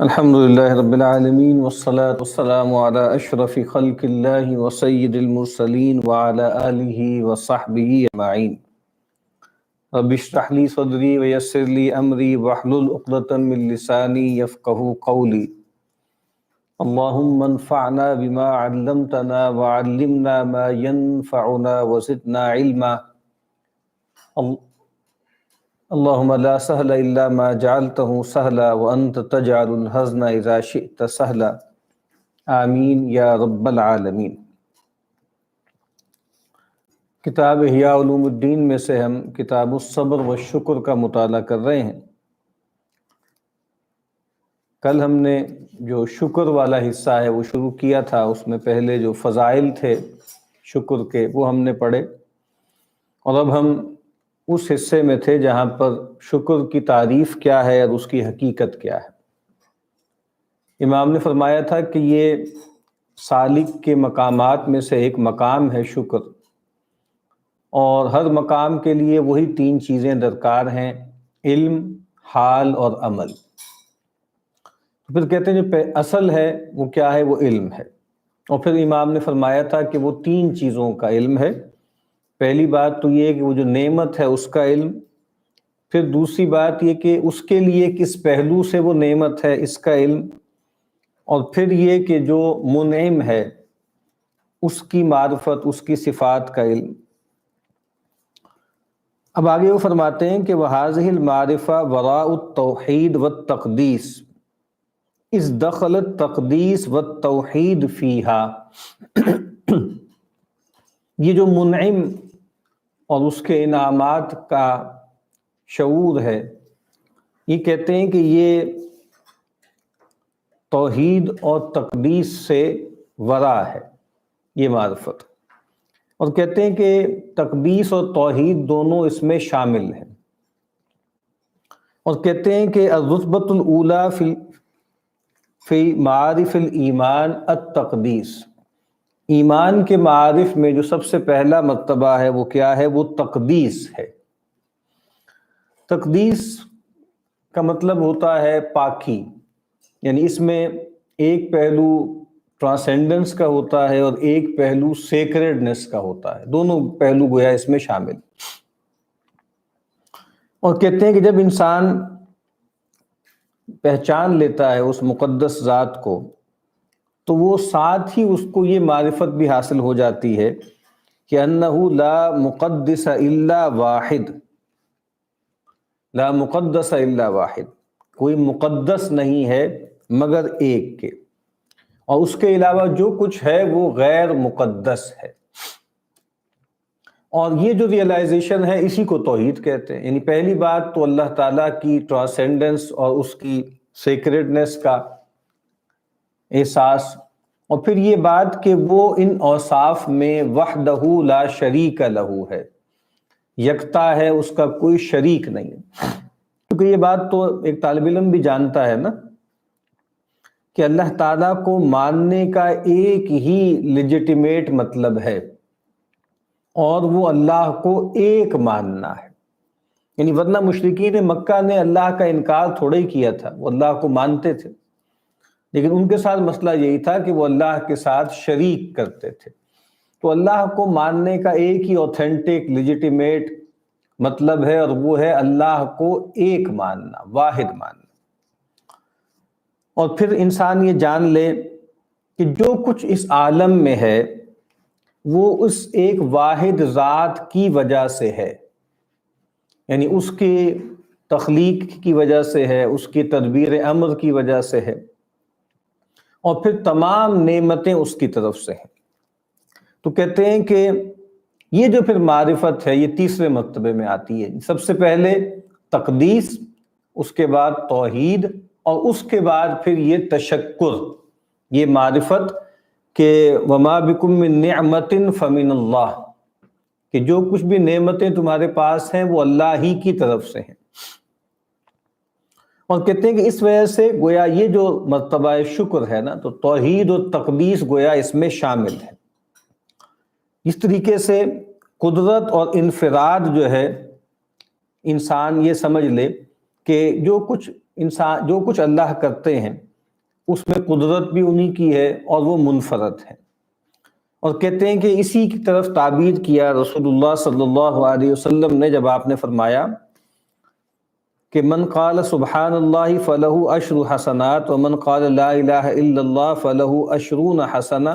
الحمد لله رب العالمين والصلاة والسلام على أشرف خلق الله وسيد المرسلين وعلى آله وصحبه أجمعين. رب اشرح لي صدري ويسر لي أمري واحلل عقدة من لساني يفقهوا قولي. اللهم انفعنا بما علمتنا وعلمنا ما ينفعنا وزدنا علما. اللهم لا سهل إلا ما جعلته سهلا وأنت تجعل الحزن إذا شئت سهلا. آمین یا رب العالمین. کتاب احیاء علوم الدین میں سے ہم کتاب الصبر والشکر کا مطالعہ کر رہے ہیں. کل ہم نے جو شکر والا حصہ ہے وہ شروع کیا تھا. اس میں پہلے جو فضائل تھے شکر کے وہ ہم نے پڑھے، اور اب ہم اس حصے میں تھے جہاں پر شکر کی تعریف کیا ہے اور اس کی حقیقت کیا ہے. امام نے فرمایا تھا کہ یہ سالک کے مقامات میں سے ایک مقام ہے شکر، اور ہر مقام کے لیے وہی تین چیزیں درکار ہیں: علم، حال اور عمل. تو پھر کہتے ہیں جو اصل ہے وہ کیا ہے؟ وہ علم ہے. اور پھر امام نے فرمایا تھا کہ وہ تین چیزوں کا علم ہے. پہلی بات تو یہ کہ وہ جو نعمت ہے اس کا علم، پھر دوسری بات یہ کہ اس کے لیے کس پہلو سے وہ نعمت ہے اس کا علم، اور پھر یہ کہ جو منعم ہے اس کی معرفت، اس کی صفات کا علم. اب آگے وہ فرماتے ہیں کہ وَهَذِهِ الْمَعْرِفَةُ وَرَاءُ التَّوْحِيدِ وَالتَّقْدِيسِ اِذْ دَخَلَ التَّقْدِيسُ وَالتَّوْحِيدُ فِيهَا. یہ جو منعم اور اس کے انعامات کا شعور ہے، یہ کہتے ہیں کہ یہ توحید اور تقدیس سے ورا ہے یہ معرفت. اور کہتے ہیں کہ تقدیس اور توحید دونوں اس میں شامل ہیں. اور کہتے ہیں کہ الرتبۃ الاولی فی معارف الایمان التقدیس. ایمان کے معارف میں جو سب سے پہلا مرتبہ ہے وہ کیا ہے؟ وہ تقدیس ہے. تقدیس کا مطلب ہوتا ہے پاکی، یعنی اس میں ایک پہلو ٹرانسینڈنس کا ہوتا ہے اور ایک پہلو سیکریڈنس کا ہوتا ہے. دونوں پہلو گویا اس میں شامل. اور کہتے ہیں کہ جب انسان پہچان لیتا ہے اس مقدس ذات کو، تو وہ ساتھ ہی اس کو یہ معرفت بھی حاصل ہو جاتی ہے کہ انہ لا مقدس الا واحد. لا مقدس الا واحد، کوئی مقدس نہیں ہے مگر ایک کے، اور اس کے علاوہ جو کچھ ہے وہ غیر مقدس ہے. اور یہ جو ریئلائزیشن ہے اسی کو توحید کہتے ہیں. یعنی پہلی بات تو اللہ تعالیٰ کی ٹرانسینڈنس اور اس کی سیکریڈنس کا احساس، اور پھر یہ بات کہ وہ ان اوصاف میں وحدہ لا شریک لہ ہے، یکتا ہے، اس کا کوئی شریک نہیں ہے. کیونکہ یہ بات تو ایک طالب علم بھی جانتا ہے نا کہ اللہ تعالیٰ کو ماننے کا ایک ہی لیجیٹیمیٹ مطلب ہے، اور وہ اللہ کو ایک ماننا ہے. یعنی ورنہ مشرکین مکہ نے اللہ کا انکار تھوڑا ہی کیا تھا، وہ اللہ کو مانتے تھے، لیکن ان کے ساتھ مسئلہ یہی تھا کہ وہ اللہ کے ساتھ شریک کرتے تھے. تو اللہ کو ماننے کا ایک ہی اوتھینٹک لیجیٹیمیٹ مطلب ہے، اور وہ ہے اللہ کو ایک ماننا، واحد ماننا. اور پھر انسان یہ جان لے کہ جو کچھ اس عالم میں ہے وہ اس ایک واحد ذات کی وجہ سے ہے. یعنی اس کی تخلیق کی وجہ سے ہے، اس کی تدبیر امر کی وجہ سے ہے، اور پھر تمام نعمتیں اس کی طرف سے ہیں. تو کہتے ہیں کہ یہ جو پھر معرفت ہے یہ تیسرے مرتبے میں آتی ہے. سب سے پہلے تقدیس، اس کے بعد توحید، اور اس کے بعد پھر یہ تشکر، یہ معرفت کہ وما بکم من نعمت فمن اللہ، کہ جو کچھ بھی نعمتیں تمہارے پاس ہیں وہ اللہ ہی کی طرف سے ہیں. اور کہتے ہیں کہ اس وجہ سے گویا یہ جو مرتبہ شکر ہے نا، تو توحید و تقدیس گویا اس میں شامل ہے. اس طریقے سے قدرت اور انفراد جو ہے، انسان یہ سمجھ لے کہ جو کچھ انسان جو کچھ اللہ کرتے ہیں اس میں قدرت بھی انہی کی ہے اور وہ منفرد ہے، اور کہتے ہیں کہ اسی کی طرف تعبیر کیا رسول اللہ صلی اللہ علیہ وسلم نے جب آپ نے فرمایا کہ من قال سبحان اللہ فلہ عشر حسنات ومن قال لا الہ الا اللہ فلہ عشرون حسنہ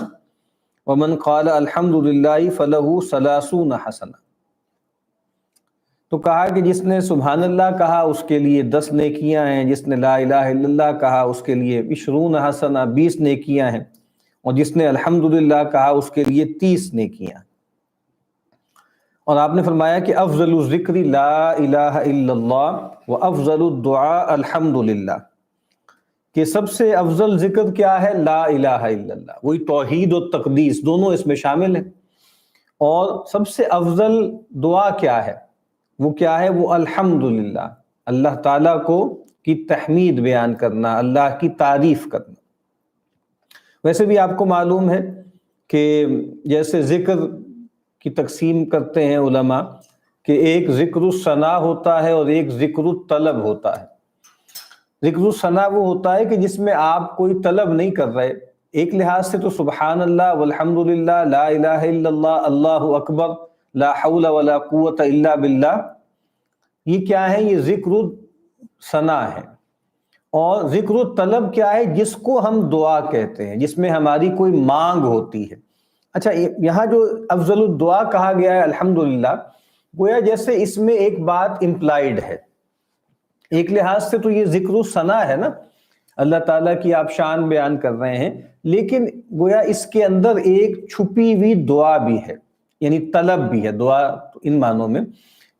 ومن قال الحمد للہ فلہ ثلاثون حسنہ۔ تو کہا کہ جس نے سبحان اللہ کہا اس کے لیے 10 نیکیاں ہیں، جس نے لا الہ الا اللہ کہا اس کے لیے 20 حسنہ 20 نیکیاں ہیں، اور جس نے الحمدللہ کہا اس کے لیے 30 نیکیاں ہیں۔ اور آپ نے فرمایا کہ افضل الذکر لا الہ الا اللہ و افضل الدعاء الحمدللہ، کہ سب سے افضل ذکر کیا ہے؟ لا الہ الا اللہ، وہی توحید و تقدیس دونوں اس میں شامل ہیں۔ اور سب سے افضل دعا کیا ہے؟ وہ کیا ہے؟ وہ الحمدللہ، اللہ تعالیٰ کی تحمید بیان کرنا، اللہ کی تعریف کرنا۔ ویسے بھی آپ کو معلوم ہے کہ جیسے ذکر کی تقسیم کرتے ہیں علماء کہ ایک ذکر الثنا ہوتا ہے اور ایک ذکر الطلب ہوتا ہے۔ ذکر الثنا وہ ہوتا ہے کہ جس میں آپ کوئی طلب نہیں کر رہے، ایک لحاظ سے تو سبحان اللہ والحمدللہ لا الہ الا اللہ اللہ اکبر لا حول ولا قوت الا باللہ، یہ کیا ہے؟ یہ ذکر الثنا ہے۔ اور ذکر الطلب کیا ہے؟ جس کو ہم دعا کہتے ہیں، جس میں ہماری کوئی مانگ ہوتی ہے۔ اچھا، یہاں جو افضل الدعا کہا گیا ہے الحمدللہ، گویا جیسے اس میں ایک بات امپلائیڈ ہے، ایک لحاظ سے تو یہ ذکر الثنا ہے نا، اللہ تعالیٰ کی آپ شان بیان کر رہے ہیں، لیکن گویا اس کے اندر ایک چھپی ہوئی دعا بھی ہے، یعنی طلب بھی ہے۔ دعا ان معنوں میں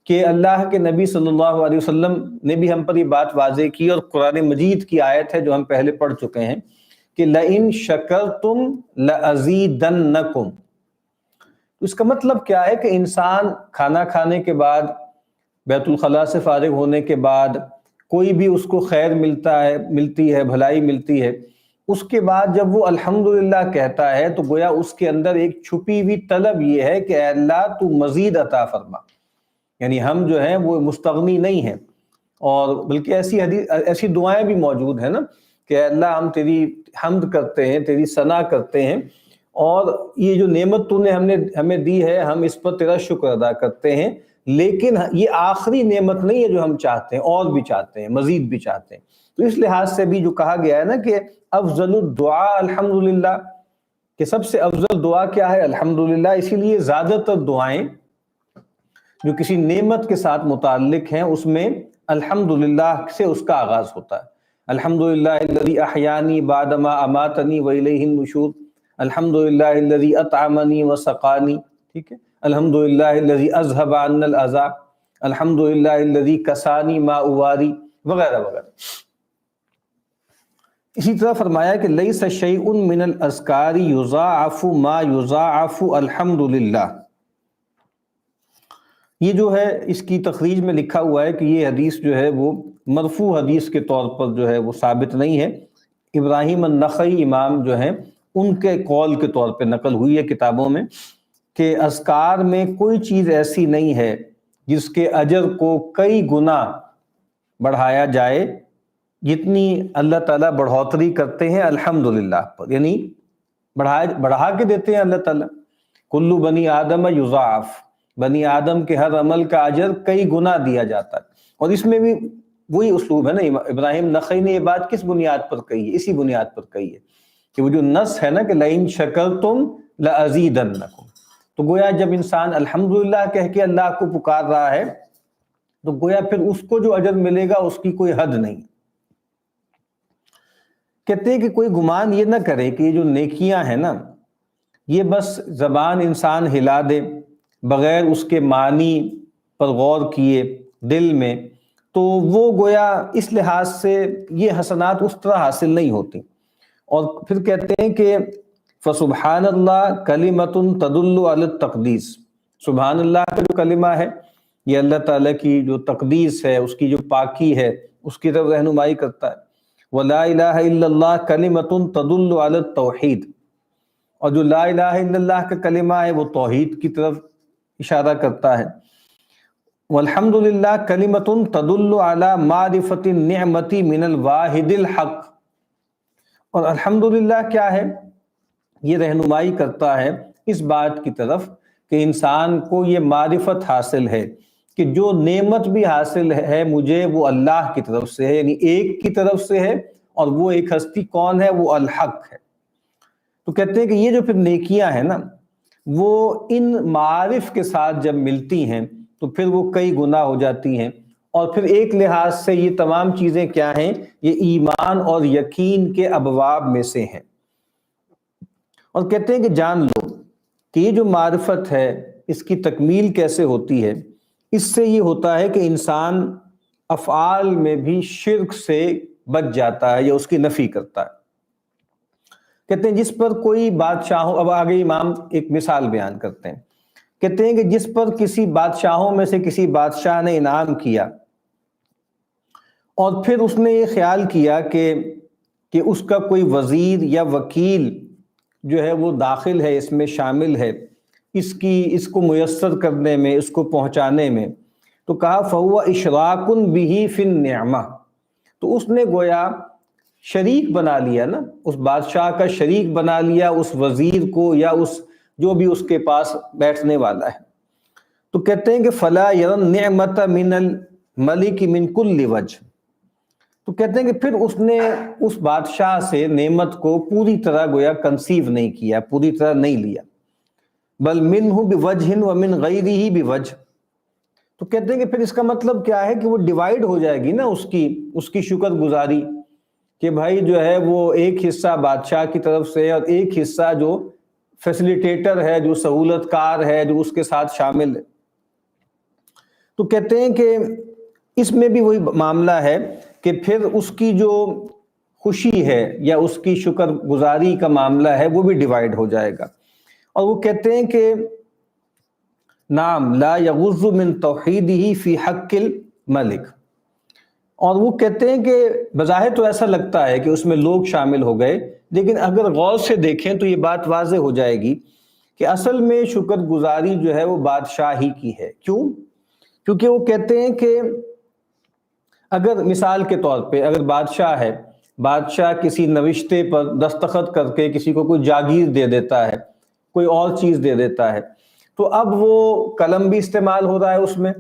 کہ اللہ کے نبی صلی اللہ علیہ وسلم نے بھی ہم پر یہ بات واضح کی، اور قرآن مجید کی آیت ہے جو ہم پہلے پڑھ چکے ہیں کہ لَإِن شَكَرْتُمْ لَأَزِيدَنَّكُمْ۔ اس کا مطلب کیا ہے کہ انسان کھانا کھانے کے بعد، بیت الخلاء سے فارغ ہونے کے بعد کوئی بھی اس کو خیر ملتی ہے، بھلائی ملتی ہے، اس کے بعد جب وہ الحمدللہ کہتا ہے تو گویا اس کے اندر ایک چھپی ہوئی طلب یہ ہے کہ اے اللہ تو مزید عطا فرما، یعنی ہم جو ہیں وہ مستغنی نہیں ہیں۔ اور بلکہ ایسی دعائیں بھی موجود ہیں نا کہ اے اللہ ہم تیری حمد کرتے ہیں، تیری ثنا کرتے ہیں، اور یہ جو نعمت تو نے ہمیں دی ہے ہم اس پر تیرا شکر ادا کرتے ہیں، لیکن یہ آخری نعمت نہیں ہے جو ہم چاہتے ہیں، اور بھی چاہتے ہیں، مزید بھی چاہتے ہیں۔ تو اس لحاظ سے بھی جو کہا گیا ہے نا کہ افضل الدعاء الحمدللہ، کہ سب سے افضل دعا کیا ہے؟ الحمدللہ۔ اسی لیے زیادہ تر دعائیں جو کسی نعمت کے ساتھ متعلق ہیں اس میں الحمدللہ سے اس کا آغاز ہوتا ہے۔ الحمدللہ الذی احیانی بعد ما اماتنی والیہ النشور، الحمدللہ الذی اطعمنی وسقانی، ٹھیک ہے، الحمدللہ الذی اذهب عنا الاذى، الحمدللہ الذی کسانی ما اواری، وغیرہ وغیرہ۔ اسی طرح فرمایا کہ لیس شیء من الاذکار یضاعف ما یضاعف الحمدللہ۔ یہ جو ہے اس کی تخریج میں لکھا ہوا ہے کہ یہ حدیث جو ہے وہ مرفوع حدیث کے طور پر جو ہے وہ ثابت نہیں ہے، ابراہیم النخعی امام جو ہیں ان کے قول کے طور پہ نقل ہوئی ہے کتابوں میں کہ اذکار میں کوئی چیز ایسی نہیں ہے جس کے اجر کو کئی گنا بڑھایا جائے جتنی اللہ تعالیٰ بڑھوتری کرتے ہیں الحمدللہ پر، یعنی بڑھا کے دیتے ہیں اللہ تعالیٰ۔ کل بنی آدم یضاعف، بنی آدم کے ہر عمل کا اجر کئی گنا دیا جاتا ہے۔ اور اس میں بھی وہی اسلوب ہے نا، ابراہیم نخعی نے یہ بات کس بنیاد پر کہی ہے؟ اسی بنیاد پر کہی ہے کہ وہ جو نص ہے نا کہ لئن شکرتم لازیدنکم، تو گویا جب انسان الحمدللہ کہہ کے اللہ کو پکار رہا ہے تو گویا پھر اس کو جو اجر ملے گا اس کی کوئی حد نہیں۔ کہتے ہیں کہ کوئی گمان یہ نہ کرے کہ یہ جو نیکیاں ہیں نا یہ بس زبان انسان ہلا دے بغیر اس کے معنی پر غور کیے دل میں، تو وہ گویا اس لحاظ سے یہ حسنات اس طرح حاصل نہیں ہوتی۔ اور پھر کہتے ہیں کہ فسبحان اللہ کلمۃ تدل علی التقدیس، سبحان اللہ کا جو کلمہ ہے یہ اللہ تعالیٰ کی جو تقدیس ہے، اس کی جو پاکی ہے، اس کی طرف رہنمائی کرتا ہے۔ ولا الہ الا اللہ کلمۃ تدل علی التوحید، اور جو لا الہ الا اللہ کا کلمہ ہے وہ توحید کی طرف اشارہ کرتا ہے۔ والحمدللہ کلمۃ تدل علی معرفۃ النعمت من الواحد الحق، اور الحمدللہ کیا ہے، یہ رہنمائی کرتا ہے اس بات کی طرف کہ انسان کو یہ معرفت حاصل ہے کہ جو نعمت بھی حاصل ہے مجھے وہ اللہ کی طرف سے ہے، یعنی ایک کی طرف سے ہے، اور وہ ایک ہستی کون ہے، وہ الحق ہے۔ تو کہتے ہیں کہ یہ جو پھر نیکیاں ہیں نا، وہ ان معارف کے ساتھ جب ملتی ہیں تو پھر وہ کئی گنا ہو جاتی ہیں، اور پھر ایک لحاظ سے یہ تمام چیزیں کیا ہیں، یہ ایمان اور یقین کے ابواب میں سے ہیں۔ اور کہتے ہیں کہ جان لو کہ یہ جو معرفت ہے اس کی تکمیل کیسے ہوتی ہے، اس سے یہ ہوتا ہے کہ انسان افعال میں بھی شرک سے بچ جاتا ہے یا اس کی نفی کرتا ہے۔ کہتے ہیں جس پر کوئی بادشاہوں، اب آگے امام ایک مثال بیان کرتے ہیں، کہتے ہیں کہ جس پر کسی بادشاہوں میں سے کسی بادشاہ نے انعام کیا اور پھر اس نے یہ خیال کیا کہ اس کا کوئی وزیر یا وکیل جو ہے وہ داخل ہے، اس میں شامل ہے، اس کو میسر کرنے میں، اس کو پہنچانے میں، تو کہا فَهُوَ إِشْرَاكٌ بِهِ فِي النِّعْمَةِ، تو اس نے گویا شریک بنا لیا نا، اس بادشاہ کا شریک بنا لیا اس وزیر کو یا اس جو بھی اس کے پاس بیٹھنے والا ہے۔ تو کہتے ہیں کہ فَلَا يَرَى النِّعْمَةَ مِنَ الْمَلِكِ مِنْ كُلِّ وَجْهٍ، تو کہتے ہیں کہ پھر اس نے اس بادشاہ سے نعمت کو پوری طرح گویا کنسیو نہیں کیا، پوری طرح نہیں لیا، بل منہ بوجہ ومن غیرہ بوجہ، تو کہتے ہیں کہ پھر اس کا مطلب کیا ہے کہ وہ ڈیوائیڈ ہو جائے گی نا اس کی شکر گزاری، کہ بھائی جو ہے وہ ایک حصہ بادشاہ کی طرف سے اور ایک حصہ جو فیسیلیٹیٹر ہے، جو سہولت کار ہے، جو اس کے ساتھ شامل ہے۔ تو کہتے ہیں کہ اس میں بھی وہی معاملہ ہے کہ پھر اس کی جو خوشی ہے یا اس کی شکر گزاری کا معاملہ ہے وہ بھی ڈیوائیڈ ہو جائے گا۔ اور وہ کہتے ہیں کہ نعم لا یغض من توحیدہ فی حق الملک، اور وہ کہتے ہیں کہ بظاہر تو ایسا لگتا ہے کہ اس میں لوگ شامل ہو گئے، لیکن اگر غور سے دیکھیں تو یہ بات واضح ہو جائے گی کہ اصل میں شکر گزاری جو ہے وہ بادشاہ ہی کی ہے۔ کیوں؟ کیونکہ وہ کہتے ہیں کہ اگر مثال کے طور پہ اگر بادشاہ ہے، بادشاہ کسی نوشتے پر دستخط کر کے کسی کو کوئی جاگیر دے دیتا ہے، کوئی اور چیز دے دیتا ہے، تو اب وہ قلم بھی استعمال ہو رہا ہے، اس میں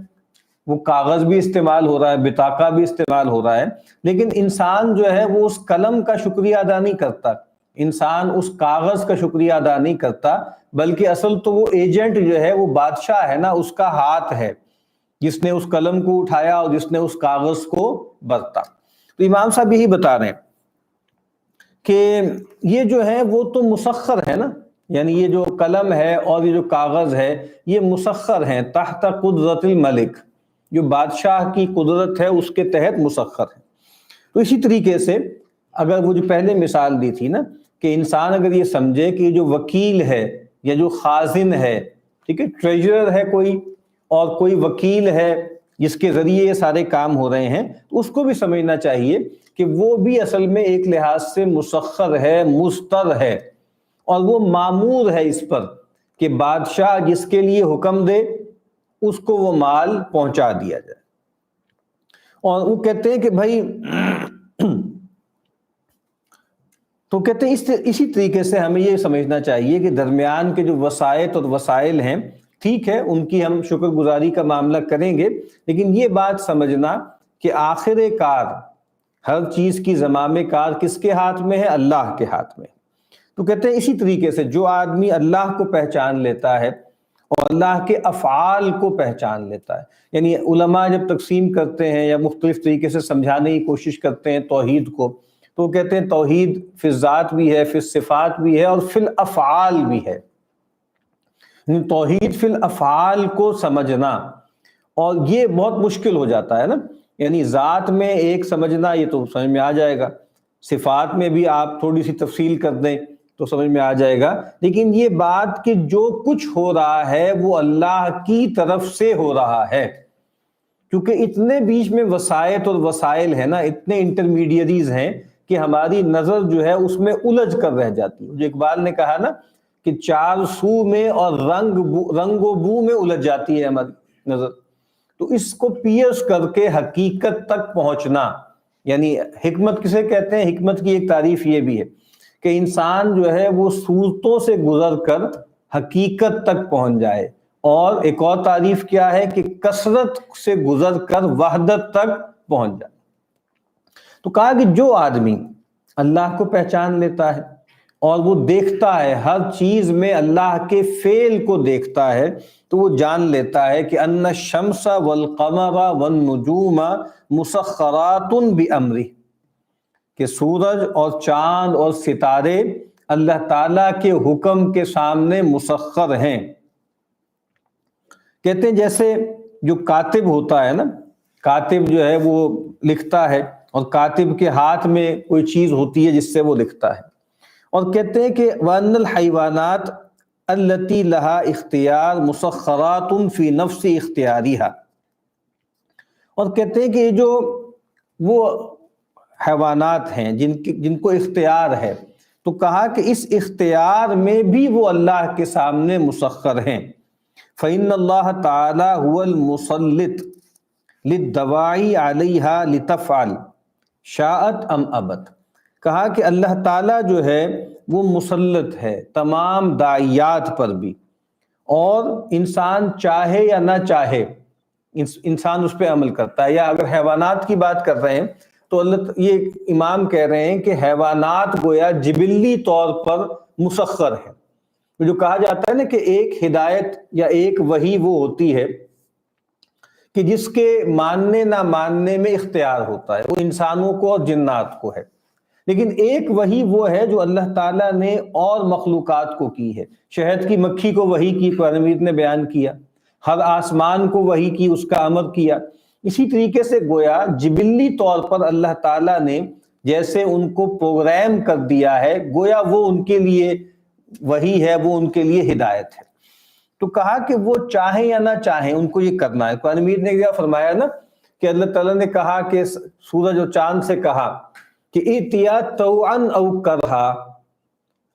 وہ کاغذ بھی استعمال ہو رہا ہے، بطاقہ بھی استعمال ہو رہا ہے، لیکن انسان جو ہے وہ اس قلم کا شکریہ ادا نہیں کرتا، انسان اس کاغذ کا شکریہ ادا نہیں کرتا، بلکہ اصل تو وہ ایجنٹ جو ہے وہ بادشاہ ہے نا، اس کا ہاتھ ہے جس نے اس قلم کو اٹھایا اور جس نے اس کاغذ کو برتا۔ تو امام صاحب یہی بتا رہے ہیں کہ یہ جو ہے وہ تو مسخر ہے نا، یعنی یہ جو قلم ہے اور یہ جو کاغذ ہے یہ مسخر ہیں تحت قدرت الملک، جو بادشاہ کی قدرت ہے اس کے تحت مسخر ہے۔ تو اسی طریقے سے اگر وہ جو پہلے مثال دی تھی نا کہ انسان اگر یہ سمجھے کہ جو وکیل ہے یا جو خازن ہے، ٹھیک ہے، ٹریجرر ہے کوئی اور کوئی وکیل ہے جس کے ذریعے یہ سارے کام ہو رہے ہیں، تو اس کو بھی سمجھنا چاہیے کہ وہ بھی اصل میں ایک لحاظ سے مسخر ہے، مستر ہے، اور وہ مامور ہے اس پر کہ بادشاہ جس کے لیے حکم دے اس کو وہ مال پہنچا دیا جائے۔ اور وہ کہتے ہیں کہ بھائی تو کہتے ہیں اسی طریقے سے ہمیں یہ سمجھنا چاہیے کہ درمیان کے جو وسائط اور وسائل ہیں، ٹھیک ہے ان کی ہم شکر گزاری کا معاملہ کریں گے، لیکن یہ بات سمجھنا کہ آخر کار ہر چیز کی زمام کار کس کے ہاتھ میں ہے؟ اللہ کے ہاتھ میں۔ تو کہتے ہیں اسی طریقے سے جو آدمی اللہ کو پہچان لیتا ہے اور اللہ کے افعال کو پہچان لیتا ہے، یعنی علماء جب تقسیم کرتے ہیں یا مختلف طریقے سے سمجھانے کی کوشش کرتے ہیں توحید کو، تو کہتے ہیں توحید فی الذات بھی ہے، فی الصفات بھی ہے، اور فی الافعال بھی ہے۔ توحید فی الافعال کو سمجھنا، اور یہ بہت مشکل ہو جاتا ہے نا، یعنی ذات میں ایک سمجھنا یہ تو سمجھ میں آ جائے گا، صفات میں بھی آپ تھوڑی سی تفصیل کر دیں تو سمجھ میں آ جائے گا، لیکن یہ بات کہ جو کچھ ہو رہا ہے وہ اللہ کی طرف سے ہو رہا ہے، کیونکہ اتنے بیچ میں وسائط اور وسائل ہیں نا، اتنے انٹرمیڈیریز ہیں کہ ہماری نظر جو ہے اس میں الجھ کر رہ جاتی ہے۔ جو اقبال نے کہا نا کہ چار سو میں اور رنگ و بو میں الجھ جاتی ہے ہماری نظر، تو اس کو پیئرس کر کے حقیقت تک پہنچنا، یعنی حکمت کسے کہتے ہیں؟ حکمت کی ایک تعریف یہ بھی ہے کہ انسان جو ہے وہ صورتوں سے گزر کر حقیقت تک پہنچ جائے، اور ایک اور تعریف کیا ہے کہ کثرت سے گزر کر وحدت تک پہنچ جائے۔ تو کہا کہ جو آدمی اللہ کو پہچان لیتا ہے اور وہ دیکھتا ہے، ہر چیز میں اللہ کے فعل کو دیکھتا ہے، تو وہ جان لیتا ہے کہ ان الشمس والقمر والنجوم مسخرات بامرہ، کہ سورج اور چاند اور ستارے اللہ تعالیٰ کے حکم کے سامنے مسخر ہیں۔ کہتے ہیں جیسے جو کاتب ہوتا ہے نا، کاتب جو ہے وہ لکھتا ہے، اور کاتب کے ہاتھ میں کوئی چیز ہوتی ہے جس سے وہ لکھتا ہے، اور کہتے ہیں کہ وَأَنَّ الْحَيْوَانَاتِ الَّتِي لَهَا اِخْتِيَارٌ مُسَخَّرَاتٌ فِي نَفْسِ اِخْتِيَارِهَا، اور کہتے ہیں کہ یہ جو وہ حیوانات ہیں جن کو اختیار ہے، تو کہا کہ اس اختیار میں بھی وہ اللہ کے سامنے مسخر ہیں۔ فَإِنَّ اللَّهَ تَعَالَى هُوَ الْمُسَلِّطُ لِلدَّوَاعِي عَلَيْهَا لِتَفْعَلْ شَاءَتْ أَمْ أَبَتْ، کہا کہ اللہ تعالیٰ جو ہے وہ مسلط ہے تمام داعیات پر بھی، اور انسان چاہے یا نہ چاہے انسان اس پہ عمل کرتا ہے۔ یا اگر حیوانات کی بات کر رہے ہیں تو یہ امام کہہ رہے ہیں کہ حیوانات گویا جبلی طور پر مسخر ہے۔ جو کہا جاتا ہے نا کہ ایک ہدایت یا ایک وحی وہ ہوتی ہے کہ جس کے ماننے نہ ماننے میں اختیار ہوتا ہے، وہ انسانوں کو اور جنات کو ہے، لیکن ایک وحی وہ ہے جو اللہ تعالیٰ نے اور مخلوقات کو کی ہے۔ شہد کی مکھی کو وحی کی، قرآن مجید نے بیان کیا، ہر آسمان کو وحی کی، اس کا امر کیا۔ اسی طریقے سے گویا جبلی طور پر اللہ تعالیٰ نے جیسے ان کو پروگرام کر دیا ہے، گویا وہ ان کے لیے وحی ہے، وہ ان کے لیے ہدایت ہے۔ تو کہا کہ وہ چاہیں یا نہ چاہیں ان کو یہ کرنا ہے۔ قرآن مجید نے کیا فرمایا نا کہ اللہ تعالیٰ نے کہا کہ سورج اور چاند سے کہا کہ ائتیا طوعا او کرہا،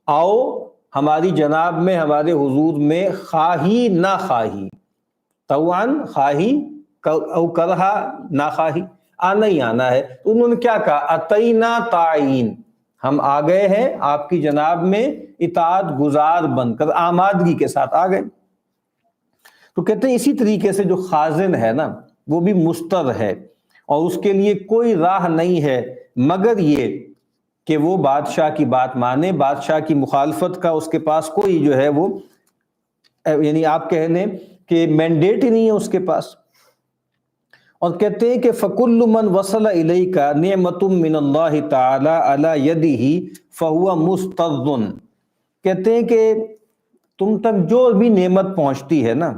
آؤ ہماری جناب میں، ہمارے حضور میں، خواہی نہ خواہی، طوعا خواہی او کرہا نہ خواہی، آنا ہی آنا ہے۔ تو انہوں نے کیا کہا؟ اتینا طاعین، ہم آ گئے ہیں آپ کی جناب میں اطاعت گزار بن کر، آمادگی کے ساتھ آ گئے۔ تو کہتے ہیں اسی طریقے سے جو خازن ہے نا وہ بھی مستر ہے، اور اس کے لیے کوئی راہ نہیں ہے مگر یہ کہ وہ بادشاہ کی بات مانے، بادشاہ کی مخالفت کا اس کے پاس کوئی جو ہے وہ، یعنی آپ کہہ لیں کہ مینڈیٹ ہی نہیں ہے اس کے پاس۔ اور کہتے ہیں کہ فَكُلُّ مَنْ وَصَلَ إِلَيْكَ نِعْمَةٌ مِّنَ اللَّهِ تَعَالَى عَلَى يَدِهِ فَهُوَ مُسْتَرٌ، کہتے ہیں کہ تم تک جو بھی نعمت پہنچتی ہے نا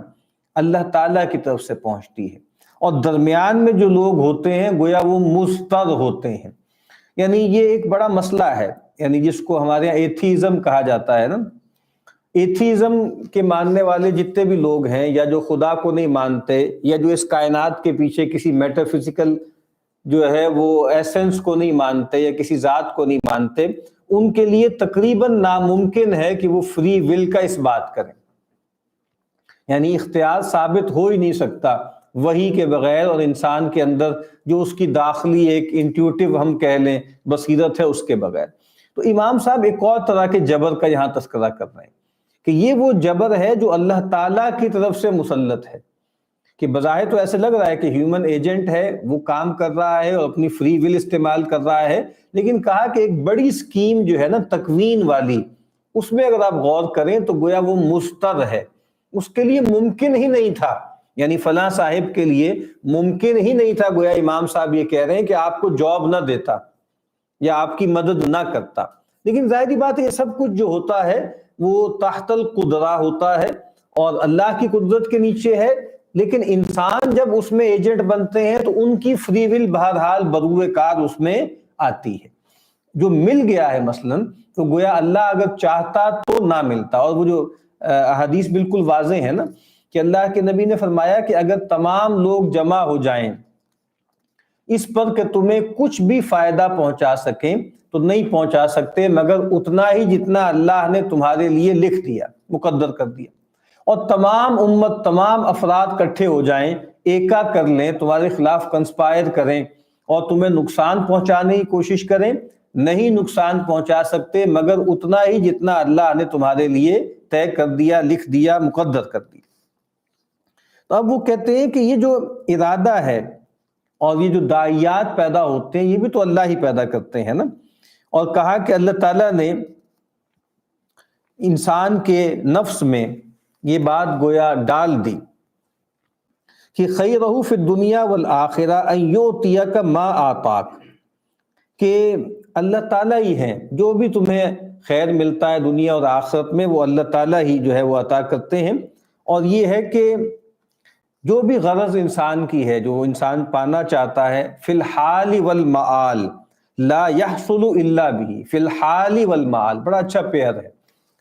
اللہ تعالیٰ کی طرف سے پہنچتی ہے، اور درمیان میں جو لوگ ہوتے ہیں گویا وہ مستر ہوتے ہیں۔ یعنی یہ ایک بڑا مسئلہ ہے، یعنی جس کو ہمارے یہاں ایتھیزم کہا جاتا ہے نا۔ ایتھیزم کے ماننے والے جتنے بھی لوگ ہیں، یا جو خدا کو نہیں مانتے، یا جو اس کائنات کے پیچھے کسی میٹا فزیکل جو ہے وہ ایسنس کو نہیں مانتے، یا کسی ذات کو نہیں مانتے، ان کے لیے تقریباً ناممکن ہے کہ وہ فری ول کا اس بات کریں، یعنی اختیار ثابت ہو ہی نہیں سکتا وحی کے بغیر، اور انسان کے اندر جو اس کی داخلی ایک انٹیوٹیو ہم کہہ لیں بصیرت ہے اس کے بغیر۔ تو امام صاحب ایک اور طرح کے جبر کا یہاں تذکرہ کر رہے ہیں کہ یہ وہ جبر ہے جو اللہ تعالیٰ کی طرف سے مسلط ہے، کہ بظاہر تو ایسے لگ رہا ہے کہ ہیومن ایجنٹ ہے، وہ کام کر رہا ہے اور اپنی فری ول استعمال کر رہا ہے، لیکن کہا کہ ایک بڑی سکیم جو ہے نا تکوین والی، اس میں اگر آپ غور کریں تو گویا وہ مستر ہے۔ اس کے لیے ممکن ہی نہیں تھا، یعنی فلاں صاحب کے لیے ممکن ہی نہیں تھا، گویا امام صاحب یہ کہہ رہے ہیں کہ آپ کو جاب نہ دیتا یا آپ کی مدد نہ کرتا۔ لیکن ظاہری بات ہے یہ سب کچھ جو ہوتا ہے وہ تحت القدرہ ہوتا ہے اور اللہ کی قدرت کے نیچے ہے، لیکن انسان جب اس میں ایجنٹ بنتے ہیں تو ان کی فری ول بہرحال بروئے کار اس میں آتی ہے۔ جو مل گیا ہے مثلاً تو گویا اللہ اگر چاہتا تو نہ ملتا، اور وہ جو حدیث بالکل واضح ہے نا کہ اللہ کے نبی نے فرمایا کہ اگر تمام لوگ جمع ہو جائیں اس پر کہ تمہیں کچھ بھی فائدہ پہنچا سکیں تو نہیں پہنچا سکتے مگر اتنا ہی جتنا اللہ نے تمہارے لیے لکھ دیا، مقدر کر دیا۔ اور تمام امت، تمام افراد کٹھے ہو جائیں ایکا کر لیں، تمہارے خلاف کنسپائر کریں اور تمہیں نقصان پہنچانے کی کوشش کریں، نہیں نقصان پہنچا سکتے مگر اتنا ہی جتنا اللہ نے تمہارے لیے طے کر دیا، لکھ دیا، مقدر کر دیا۔ تو اب وہ کہتے ہیں کہ یہ جو ارادہ ہے اور یہ جو داعیات پیدا ہوتے ہیں یہ بھی تو اللہ ہی پیدا کرتے ہیں نا۔ اور کہا کہ اللہ تعالیٰ نے انسان کے نفس میں یہ بات گویا ڈال دی کہ خیرہ فی الدنیا والآخرہ ان یؤتیک ما آتاک، کہ اللہ تعالیٰ ہی ہیں، جو بھی تمہیں خیر ملتا ہے دنیا اور آخرت میں وہ اللہ تعالیٰ ہی جو ہے وہ عطا کرتے ہیں۔ اور یہ ہے کہ جو بھی غرض انسان کی ہے، جو انسان پانا چاہتا ہے، فی الحال والمآل لا یحصل الا بہ، فی الحال والمآل، بڑا اچھا پیئر ہے،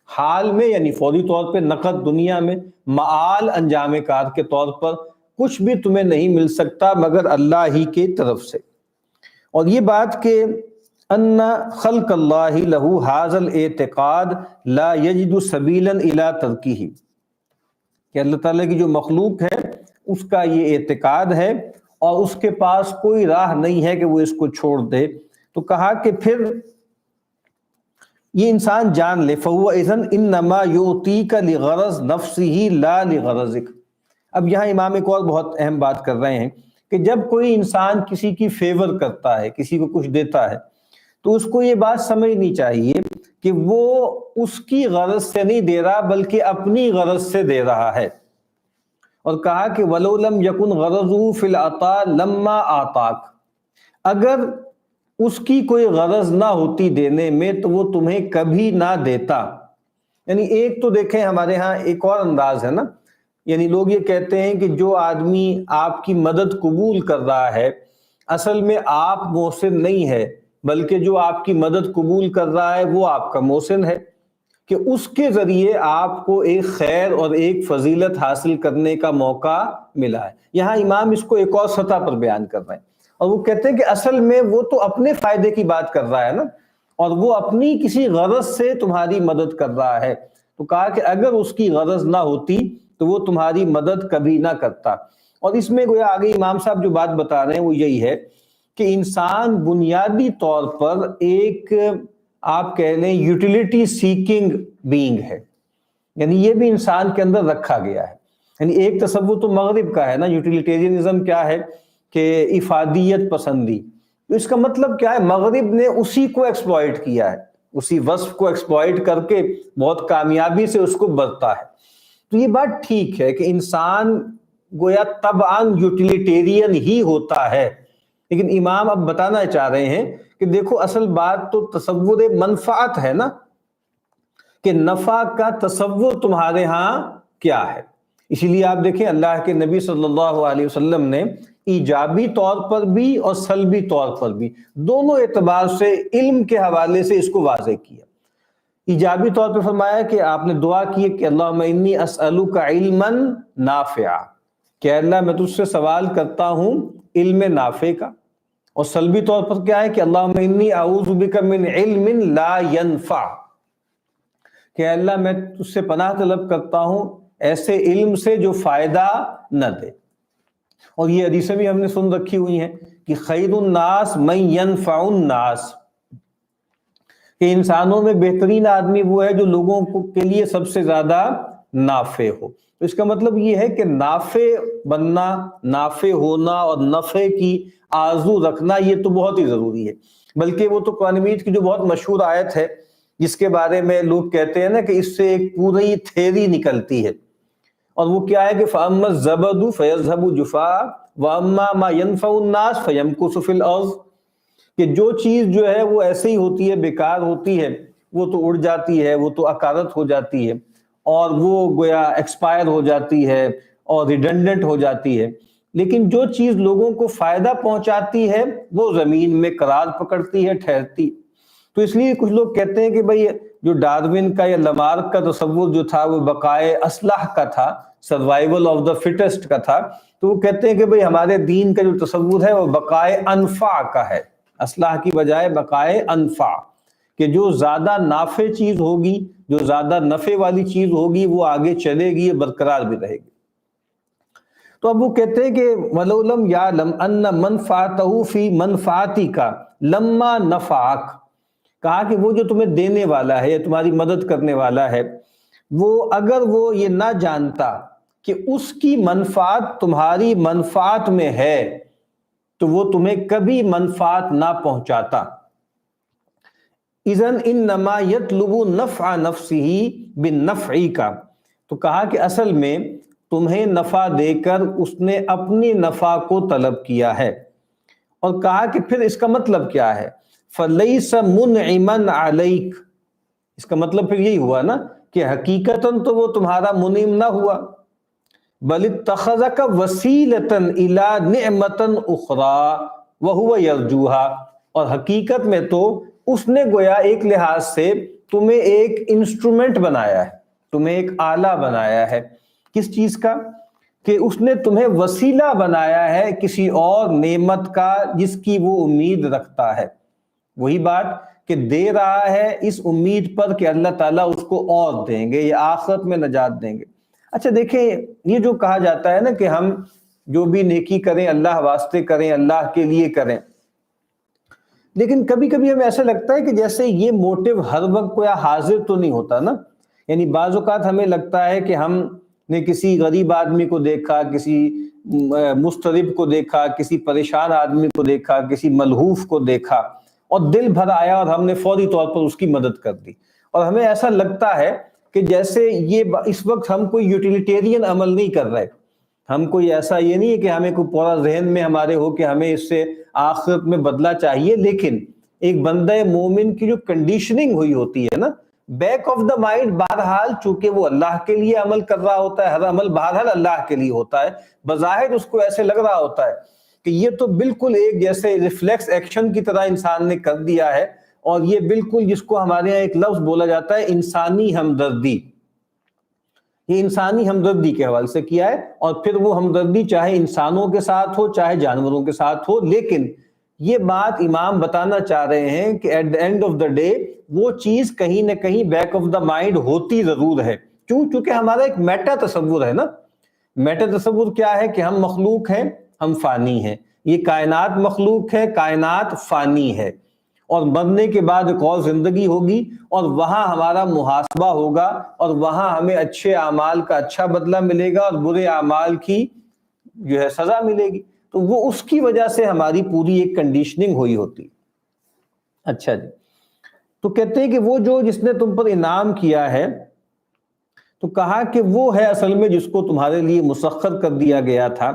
حال میں یعنی فوری طور پہ نقد دنیا میں، معال انجام کار کے طور پر کچھ بھی تمہیں نہیں مل سکتا مگر اللہ ہی کی طرف سے۔ اور یہ بات کہ ان خلق اللہ لہ ھذا الاعتقاد لا یجد سبیلا الی ترکہ، کہ اللہ تعالیٰ کی جو مخلوق ہے اس کا یہ اعتقاد ہے اور اس کے پاس کوئی راہ نہیں ہے کہ وہ اس کو چھوڑ دے۔ تو کہا کہ پھر یہ انسان جان لے فَهُوَ إِذًا إِنَّمَا يُعْطِيكَ لِغَرَض نَفْسِهِ لَا لِغَرَضِكَ۔ اب یہاں امام ایک اور بہت اہم بات کر رہے ہیں کہ جب کوئی انسان کسی کی فیور کرتا ہے، کسی کو کچھ دیتا ہے، تو اس کو یہ بات سمجھنی چاہیے کہ وہ اس کی غرض سے نہیں دے رہا بلکہ اپنی غرض سے دے رہا ہے۔ اور کہا کہ وَلَوْ لَمْ يَكُنْ غَرَضُهُ فِي الْعَطَاءِ لَمَّا آتَاكَ، اگر اس کی کوئی غرض نہ ہوتی دینے میں تو وہ تمہیں کبھی نہ دیتا۔ یعنی ایک تو دیکھیں ہمارے ہاں ایک اور انداز ہے نا، یعنی لوگ یہ کہتے ہیں کہ جو آدمی آپ کی مدد قبول کر رہا ہے اصل میں آپ محسن نہیں ہے، بلکہ جو آپ کی مدد قبول کر رہا ہے وہ آپ کا محسن ہے، کہ اس کے ذریعے آپ کو ایک خیر اور ایک فضیلت حاصل کرنے کا موقع ملا ہے۔ یہاں امام اس کو ایک اور سطح پر بیان کر رہے ہیں، اور وہ کہتے ہیں کہ اصل میں وہ تو اپنے فائدے کی بات کر رہا ہے نا، اور وہ اپنی کسی غرض سے تمہاری مدد کر رہا ہے۔ تو کہا کہ اگر اس کی غرض نہ ہوتی تو وہ تمہاری مدد کبھی نہ کرتا۔ اور اس میں گویا آگے امام صاحب جو بات بتا رہے ہیں وہ یہی ہے کہ انسان بنیادی طور پر ایک آپ کہہ لیں یوٹیلیٹی سیکنگ بینگ ہے، یعنی یہ بھی انسان کے اندر رکھا گیا ہے۔ یعنی ایک تصور تو مغرب کا ہے نا، یوٹیلیٹیرینزم کیا ہے کہ افادیت پسندی، تو اس کا مطلب کیا ہے، مغرب نے اسی کو ایکسپلائٹ کیا ہے، اسی وصف کو ایکسپلائٹ کر کے بہت کامیابی سے اس کو برتا ہے۔ تو یہ بات ٹھیک ہے کہ انسان گویا طبعاً یوٹیلیٹیرین ہی ہوتا ہے، لیکن امام اب بتانا چاہ رہے ہیں کہ دیکھو اصل بات تو تصور منفعت ہے نا، کہ نفع کا تصور تمہارے ہاں کیا ہے۔ اسی لیے آپ دیکھیں اللہ کے نبی صلی اللہ علیہ وسلم نے ایجابی طور پر بھی اور سلبی طور پر بھی دونوں اعتبار سے علم کے حوالے سے اس کو واضح کیا۔ ایجابی طور پہ فرمایا کہ آپ نے دعا کی کہ اللہم انی اسألک علما نافعا، کہ اللہ میں تجھ سے سوال کرتا ہوں علم نافع کا۔ اور سلبی طور پر کیا ہے کہ اللہم انی اعوذ بک من علم لا ینفع، کہ اللہ میں تجھ سے پناہ طلب کرتا ہوں ایسے علم سے جو فائدہ نہ دے۔ اور یہ حدیثیں بھی ہم نے سن رکھی ہوئی ہیں کہ خیر الناس من ینفع الناس، کہ انسانوں میں بہترین آدمی وہ ہے جو لوگوں کے لیے سب سے زیادہ نافع ہو۔ تو اس کا مطلب یہ ہے کہ نافع بننا، نافع ہونا اور نفع کی آرزو رکھنا یہ تو بہت ہی ضروری ہے۔ بلکہ وہ تو قرآن مجید کی جو بہت مشہور آیت ہے جس کے بارے میں لوگ کہتے ہیں نا کہ اس سے ایک پوری تھیری نکلتی ہے، اور وہ کیا ہے کہ فَأَمَّا الزَّبَدُ فَيَذْهَبُ جُفَاءً وَأَمَّا مَا يَنفَعُ النَّاسَ فَيَمْكُثُ فِي الْأَرْضِ، کہ جو چیز جو ہے وہ ایسے ہی ہوتی ہے، بیکار ہوتی ہے، وہ تو اڑ جاتی ہے، وہ تو اکارت ہو جاتی ہے، اور وہ گویا ایکسپائر ہو جاتی ہے اور ریڈنڈنٹ ہو جاتی ہے، لیکن جو چیز لوگوں کو فائدہ پہنچاتی ہے وہ زمین میں قرار پکڑتی ہے، ٹھہرتی۔ تو اس لیے کچھ لوگ کہتے ہیں کہ بھئی جو ڈارون کا یا لمارک کا تصور جو تھا وہ بقائے اصلح کا تھا، سروائیول آف دا فٹسٹ کا تھا، تو وہ کہتے ہیں کہ بھئی ہمارے دین کا جو تصور ہے وہ بقائے انفع کا ہے، اصلاح کی بجائے بقائے انفع، کہ جو زیادہ نافع چیز ہوگی، جو زیادہ نفع والی چیز ہوگی وہ آگے چلے گی، برقرار بھی رہے گی۔ تو اب وہ کہتے ہیں کہ وَلَوْ لَمْ يَعْلَمْ أَنَّ مَنْفَعَتَهُ فِي مَنْفَعَتِكَ لَمَّا نَفَعَكَ، کہا کہ وہ جو تمہیں دینے والا ہے یا تمہاری مدد کرنے والا ہے، وہ اگر وہ یہ نہ جانتا کہ اس کی منفعت تمہاری منفعت میں ہے تو وہ تمہیں کبھی منفعت نہ پہنچاتا۔ اذن انما یطلب نفع نفسه بالنفع کا، تو کہا کہ اصل میں تمہیں نفع دے کر اس نے اپنی نفع کو طلب کیا ہے، اور کہا کہ پھر اس کا مطلب کیا ہے، فلیس منعما علیک، اس کا مطلب پھر یہی ہوا نا کہ حقیقتاً تو وہ تمہارا منعم نہ ہوا، بل اتخذک وسیلۃ الی نعمۃ اخری وہو یرجوہا، اور حقیقت میں تو اس نے گویا ایک لحاظ سے تمہیں ایک انسٹرومنٹ بنایا ہے، تمہیں ایک آلہ بنایا ہے، کس چیز کا، کہ اس نے تمہیں وسیلہ بنایا ہے کسی اور نعمت کا جس کی وہ امید رکھتا ہے۔ وہی بات کہ دے رہا ہے اس امید پر کہ اللہ تعالیٰ اس کو اور دیں گے یا آخرت میں نجات دیں گے۔ اچھا دیکھیں، یہ جو کہا جاتا ہے نا کہ ہم جو بھی نیکی کریں اللہ واسطے کریں، اللہ کے لیے کریں، لیکن کبھی کبھی ہمیں ایسا لگتا ہے کہ جیسے یہ موٹیو ہر وقت کوئی حاضر تو نہیں ہوتا نا، یعنی بعض اوقات ہمیں لگتا ہے کہ ہم نے کسی غریب آدمی کو دیکھا، کسی مضطرب کو دیکھا، کسی پریشان آدمی کو دیکھا، کسی ملہوف کو دیکھا، اور دل بھر آیا اور ہم نے فوری طور پر اس کی مدد کر دی، اور ہمیں ایسا لگتا ہے کہ جیسے یہ اس وقت ہم کوئی یوٹیلیٹیرین عمل نہیں کر رہے، ہم کوئی ایسا یہ نہیں ہے کہ ہمیں کوئی پورا ذہن میں ہمارے ہو کہ ہمیں اس سے آخرت میں بدلہ چاہیے، لیکن ایک بندہ مومن کی جو کنڈیشننگ ہوئی ہوتی ہے نا بیک آف دا مائنڈ، بہرحال چونکہ وہ اللہ کے لیے عمل کر رہا ہوتا ہے، ہر عمل بہرحال اللہ کے لیے ہوتا ہے، بظاہر اس کو ایسے لگ رہا ہوتا ہے کہ یہ تو بالکل ایک جیسے ریفلیکس ایکشن کی طرح انسان نے کر دیا ہے، اور یہ بالکل جس کو ہمارے یہاں ایک لفظ بولا جاتا ہے انسانی ہمدردی، یہ انسانی ہمدردی کے حوالے سے کیا ہے، اور پھر وہ ہمدردی چاہے انسانوں کے ساتھ ہو چاہے جانوروں کے ساتھ ہو، لیکن یہ بات امام بتانا چاہ رہے ہیں کہ at the end of the day وہ چیز کہیں نہ کہیں بیک آف دا مائنڈ ہوتی ضرور ہے، چونکہ ہمارا ایک میٹا تصور ہے نا، میٹا تصور کیا ہے کہ ہم مخلوق ہیں، ہم فانی ہیں، یہ کائنات مخلوق ہے، کائنات فانی ہے، اور مرنے کے بعد ایک اور زندگی ہوگی، اور وہاں ہمارا محاسبہ ہوگا، اور وہاں ہمیں اچھے اعمال کا اچھا بدلہ ملے گا اور برے اعمال کی جو ہے سزا ملے گی، تو وہ اس کی وجہ سے ہماری پوری ایک کنڈیشننگ ہوئی ہوتی۔ اچھا جی، تو کہتے ہیں کہ وہ جو جس نے تم پر انعام کیا ہے، تو کہا کہ وہ ہے اصل میں جس کو تمہارے لیے مسخر کر دیا گیا تھا،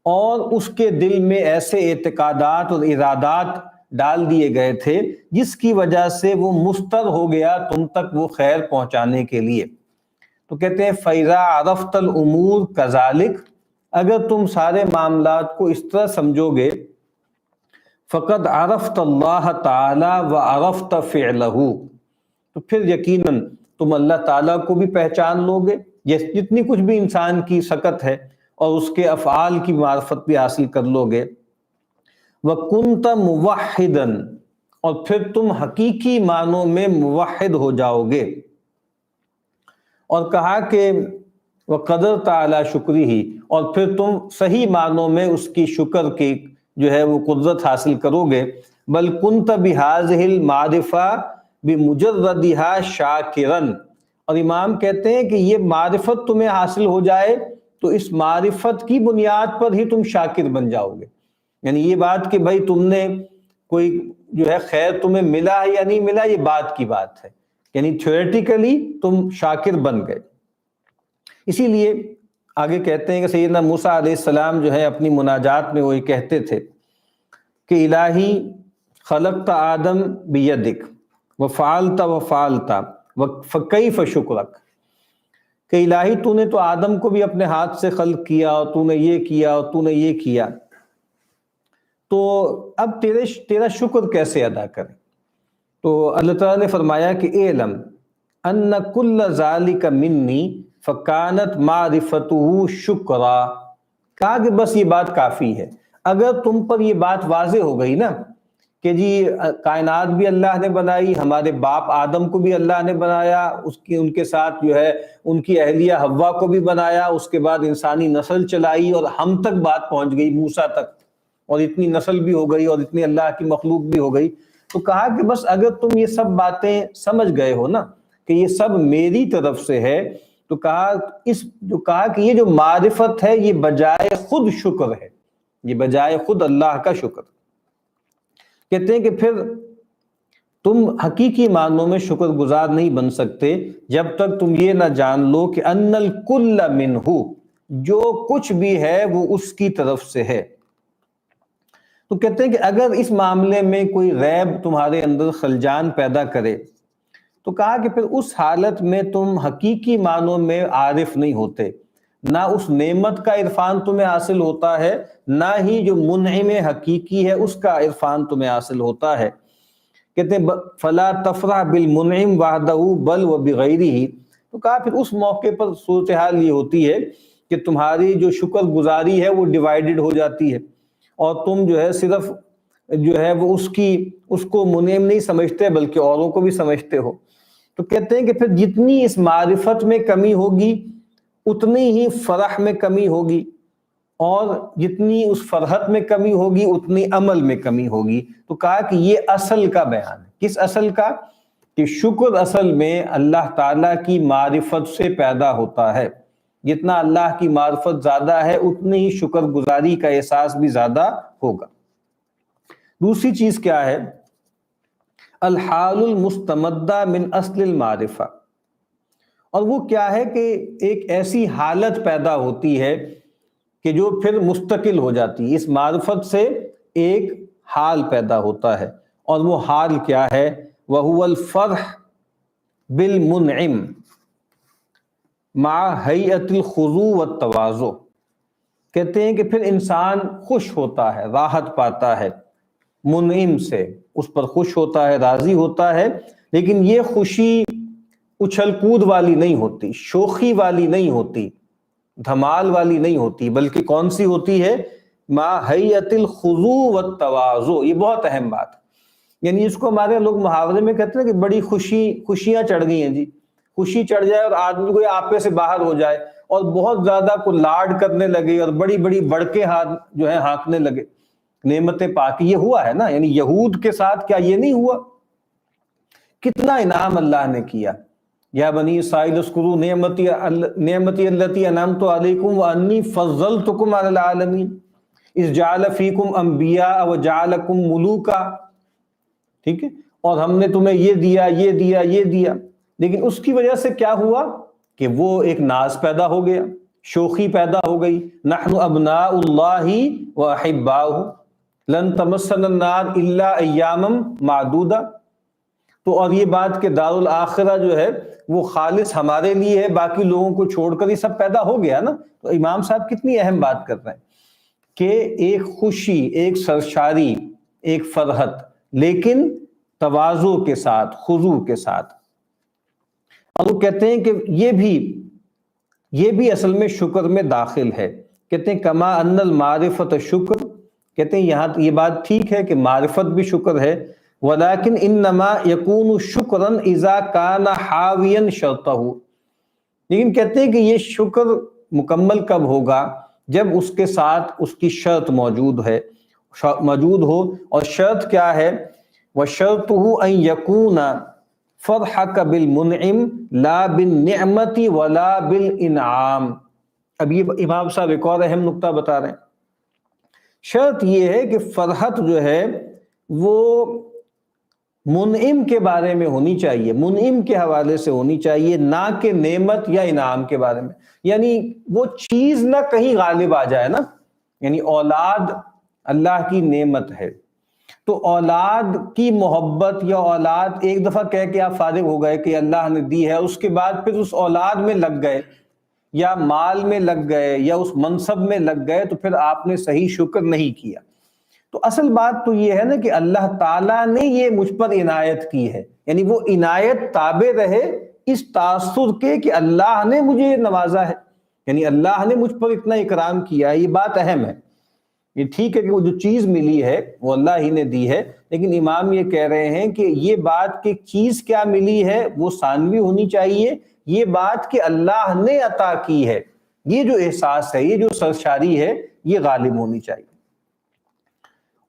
اور اس کے دل میں ایسے اعتقادات اور ارادات ڈال دیے گئے تھے جس کی وجہ سے وہ مستر ہو گیا تم تک وہ خیر پہنچانے کے لیے۔ تو کہتے ہیں فَإِذَا عَرَفْتَ الْأُمُورَ كَذَلِكَ، اگر تم سارے معاملات کو اس طرح سمجھو گے، فَقَدْ عَرَفْتَ اللَّهَ تَعَالَى وَعَرَفْتَ فِعْلَهُ، تو پھر یقیناً تم اللہ تعالیٰ کو بھی پہچان لو گے، جتنی کچھ بھی انسان کی سکت ہے، اور اس کے افعال کی معرفت بھی حاصل کر لو گے۔ وَكُنْتَ مُوَحِّدًا، اور پھر تم حقیقی معنوں میں موحد ہو جاؤ گے، اور کہا کہ وَقَدَرْتَ عَلَى شُكْرِهِ، اور پھر تم صحیح معنوں میں اس کی شکر کی جو ہے وہ قدرت حاصل کرو گے۔ بل كُنْتَ بِهَذِهِ الْمَعْرِفَةِ بِمُجَرَّدِهَا شَاكِرًا، اور امام کہتے ہیں کہ یہ معرفت تمہیں حاصل ہو جائے تو اس معرفت کی بنیاد پر ہی تم شاکر بن جاؤ گے، یعنی یہ بات کہ بھائی تم نے کوئی جو ہے خیر تمہیں ملا ہے یا نہیں ملا، یہ بات کی بات ہے، یعنی تھیوریٹیکلی تم شاکر بن گئے۔ اسی لیے آگے کہتے ہیں کہ سیدنا موسیٰ علیہ السلام جو ہے اپنی مناجات میں وہی کہتے تھے کہ الہی خلقت آدم بیدک وفعلت فکیف شکرک، کہ الہی تو نے تو آدم کو بھی اپنے ہاتھ سے خلق کیا، اور تو نے یہ کیا اور تو نے یہ کیا، تو اب تیرا شکر کیسے ادا کریں؟ تو اللہ تعالیٰ نے فرمایا کہ اعلم ان کل ذالک منی فکانت معرفتہ شکرا، کہا کہ بس یہ بات کافی ہے، اگر تم پر یہ بات واضح ہو گئی نا کہ جی کائنات بھی اللہ نے بنائی، ہمارے باپ آدم کو بھی اللہ نے بنایا، ان کے ساتھ جو ہے ان کی اہلیہ حوا کو بھی بنایا، اس کے بعد انسانی نسل چلائی اور ہم تک بات پہنچ گئی، موسیٰ تک، اور اتنی نسل بھی ہو گئی اور اتنی اللہ کی مخلوق بھی ہو گئی۔ تو کہا کہ بس اگر تم یہ سب باتیں سمجھ گئے ہو نا کہ یہ سب میری طرف سے ہے، تو کہا کہ یہ جو معرفت ہے یہ بجائے خود شکر ہے، یہ بجائے خود اللہ کا شکر۔ کہتے ہیں کہ پھر تم حقیقی معنوں میں شکر گزار نہیں بن سکتے جب تک تم یہ نہ جان لو کہ ان الکل منہ، جو کچھ بھی ہے وہ اس کی طرف سے ہے۔ تو کہتے ہیں کہ اگر اس معاملے میں کوئی غیب تمہارے اندر خلجان پیدا کرے تو کہا کہ پھر اس حالت میں تم حقیقی معنوں میں عارف نہیں ہوتے، نہ اس نعمت کا عرفان تمہیں حاصل ہوتا ہے، نہ ہی جو منعم حقیقی ہے اس کا عرفان تمہیں حاصل ہوتا ہے۔ کہتے ہیں فلا تفرح بالمنعم وحدہ بل وبغیرہ، تو کہا پھر اس موقع پر صورتحال یہ ہوتی ہے کہ تمہاری جو شکر گزاری ہے وہ ڈیوائیڈڈ ہو جاتی ہے، اور تم جو ہے صرف جو ہے وہ اس کو منعم نہیں سمجھتے بلکہ اوروں کو بھی سمجھتے ہو۔ تو کہتے ہیں کہ پھر جتنی اس معرفت میں کمی ہوگی اتنی ہی فرح میں کمی ہوگی، اور جتنی اس فرحت میں کمی ہوگی اتنی عمل میں کمی ہوگی۔ تو کہا کہ یہ اصل کا بیان ہے۔ کس اصل کا؟ کہ شکر اصل میں اللہ تعالیٰ کی معرفت سے پیدا ہوتا ہے، جتنا اللہ کی معرفت زیادہ ہے اتنی ہی شکر گزاری کا احساس بھی زیادہ ہوگا۔ دوسری چیز کیا ہے؟ الحال المستمدہ من اصل المعرفہ، اور وہ کیا ہے کہ ایک ایسی حالت پیدا ہوتی ہے کہ جو پھر مستقل ہو جاتی ہے، اس معرفت سے ایک حال پیدا ہوتا ہے، اور وہ حال کیا ہے؟ وَهُوَ الْفَرْحُ بِالْمُنْعِمِ مع هیئة الخضوع والتواضع۔ کہتے ہیں کہ پھر انسان خوش ہوتا ہے، راحت پاتا ہے منعم سے، اس پر خوش ہوتا ہے، راضی ہوتا ہے، لیکن یہ خوشی اچھل کود والی نہیں ہوتی، شوخی والی نہیں ہوتی، دھمال والی نہیں ہوتی، بلکہ کون سی ہوتی ہے؟ مع ہیئۃ الخضوع والتواضع۔ یہ بہت اہم بات ہے، یعنی اس کو ہمارے لوگ محاورے میں کہتے ہیں کہ بڑی خوشیاں چڑھ گئی ہیں جی، خوشی چڑھ جائے اور آدمی کو آپے سے باہر ہو جائے اور بہت زیادہ کو لاڈ کرنے لگے اور بڑی بڑی بڑکے ہاتھ جو ہے ہانکنے لگے نعمتیں پا کے۔ یہ ہوا ہے نا، یعنی یہود کے ساتھ کیا یہ نہیں ہوا؟ کتنا انعام اللہ نے کیا، یا بنی اسرائیل اذکروا نعمتی التی انعمت علیکم وانی فضلتکم علی العالمین اذ جعل فیکم انبیاء وجعلکم ملوکا، ٹھیک ہے، اور ہم نے تمہیں یہ دیا یہ دیا یہ دیا، لیکن اس کی وجہ سے کیا ہوا کہ وہ ایک ناز پیدا ہو گیا، شوخی پیدا ہو گئی۔ نحن ابناء اللہ واحباؤہ لن تمسنا النار الا ایاما معدودہ۔ تو اور یہ بات کہ دار الاخرہ جو ہے وہ خالص ہمارے لیے ہے، باقی لوگوں کو چھوڑ کر یہ سب پیدا ہو گیا نا۔ تو امام صاحب کتنی اہم بات کر رہے ہیں کہ ایک خوشی، ایک سرشاری، ایک فرحت، لیکن تواضع کے ساتھ، خضوع کے ساتھ۔ اور وہ کہتے ہیں کہ یہ بھی اصل میں شکر میں داخل ہے۔ کہتے ہیں کما ان المعرفت شکر، کہتے ہیں یہاں یہ بات ٹھیک ہے کہ معرفت بھی شکر ہے، ولیکن انما یکون شکرا اذا کان حاویا شرطہ، لیکن کہتے ہیں کہ یہ شکر مکمل کب ہوگا؟ جب اس کے ساتھ اس کی شرط موجود ہو، اور شرط کیا ہے؟ وَشَرْطُهُ أَن يَكُونَ فَرْحَكَ بِالْمُنْعِمِ لَا بِالنِّعْمَةِ وَلَا بِالْإِنْعَامِ۔ اب یہ امام صاحب ایک اور اہم نقطہ بتا رہے ہیں۔ شرط یہ ہے کہ فرحت جو ہے وہ منعم کے بارے میں ہونی چاہیے، منعم کے حوالے سے ہونی چاہیے، نہ کہ نعمت یا انعام کے بارے میں۔ یعنی وہ چیز نہ کہیں غالب آ جائے نا، یعنی اولاد اللہ کی نعمت ہے، تو اولاد کی محبت یا اولاد ایک دفعہ کہہ کے آپ فارغ ہو گئے کہ اللہ نے دی ہے، اس کے بعد پھر اس اولاد میں لگ گئے یا مال میں لگ گئے یا اس منصب میں لگ گئے، تو پھر آپ نے صحیح شکر نہیں کیا۔ تو اصل بات تو یہ ہے نا کہ اللہ تعالیٰ نے یہ مجھ پر عنایت کی ہے، یعنی وہ عنایت تابع رہے اس تاثر کے کہ اللہ نے مجھے نوازا ہے، یعنی اللہ نے مجھ پر اتنا اکرام کیا ہے، یہ بات اہم ہے۔ یہ ٹھیک ہے کہ وہ جو چیز ملی ہے وہ اللہ ہی نے دی ہے، لیکن امام یہ کہہ رہے ہیں کہ یہ بات کہ چیز کیا ملی ہے وہ ثانوی ہونی چاہیے، یہ بات کہ اللہ نے عطا کی ہے، یہ جو احساس ہے، یہ جو سرشاری ہے، یہ غالب ہونی چاہیے۔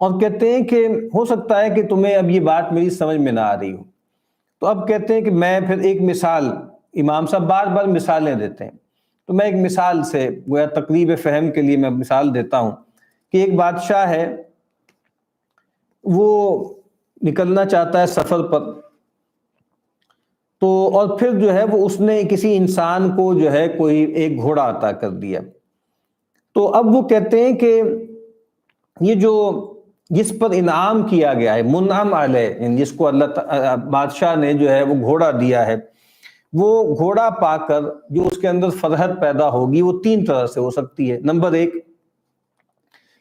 اور کہتے ہیں کہ ہو سکتا ہے کہ تمہیں اب یہ بات میری سمجھ میں نہ آ رہی ہو، تو اب کہتے ہیں کہ میں پھر ایک مثال، امام صاحب بار بار مثالیں دیتے ہیں، تو میں ایک مثال سے گویا تقریب فہم کے لیے میں مثال دیتا ہوں کہ ایک بادشاہ ہے، وہ نکلنا چاہتا ہے سفر پر، تو اور پھر جو ہے وہ اس نے کسی انسان کو جو ہے کوئی ایک گھوڑا عطا کر دیا، تو اب وہ کہتے ہیں کہ یہ جو جس پر انعام کیا گیا ہے، منعم علیہ، یعنی جس کو اللہ بادشاہ نے جو ہے وہ گھوڑا دیا ہے، وہ گھوڑا پا کر جو اس کے اندر فرحت پیدا ہوگی وہ تین طرح سے ہو سکتی ہے۔ نمبر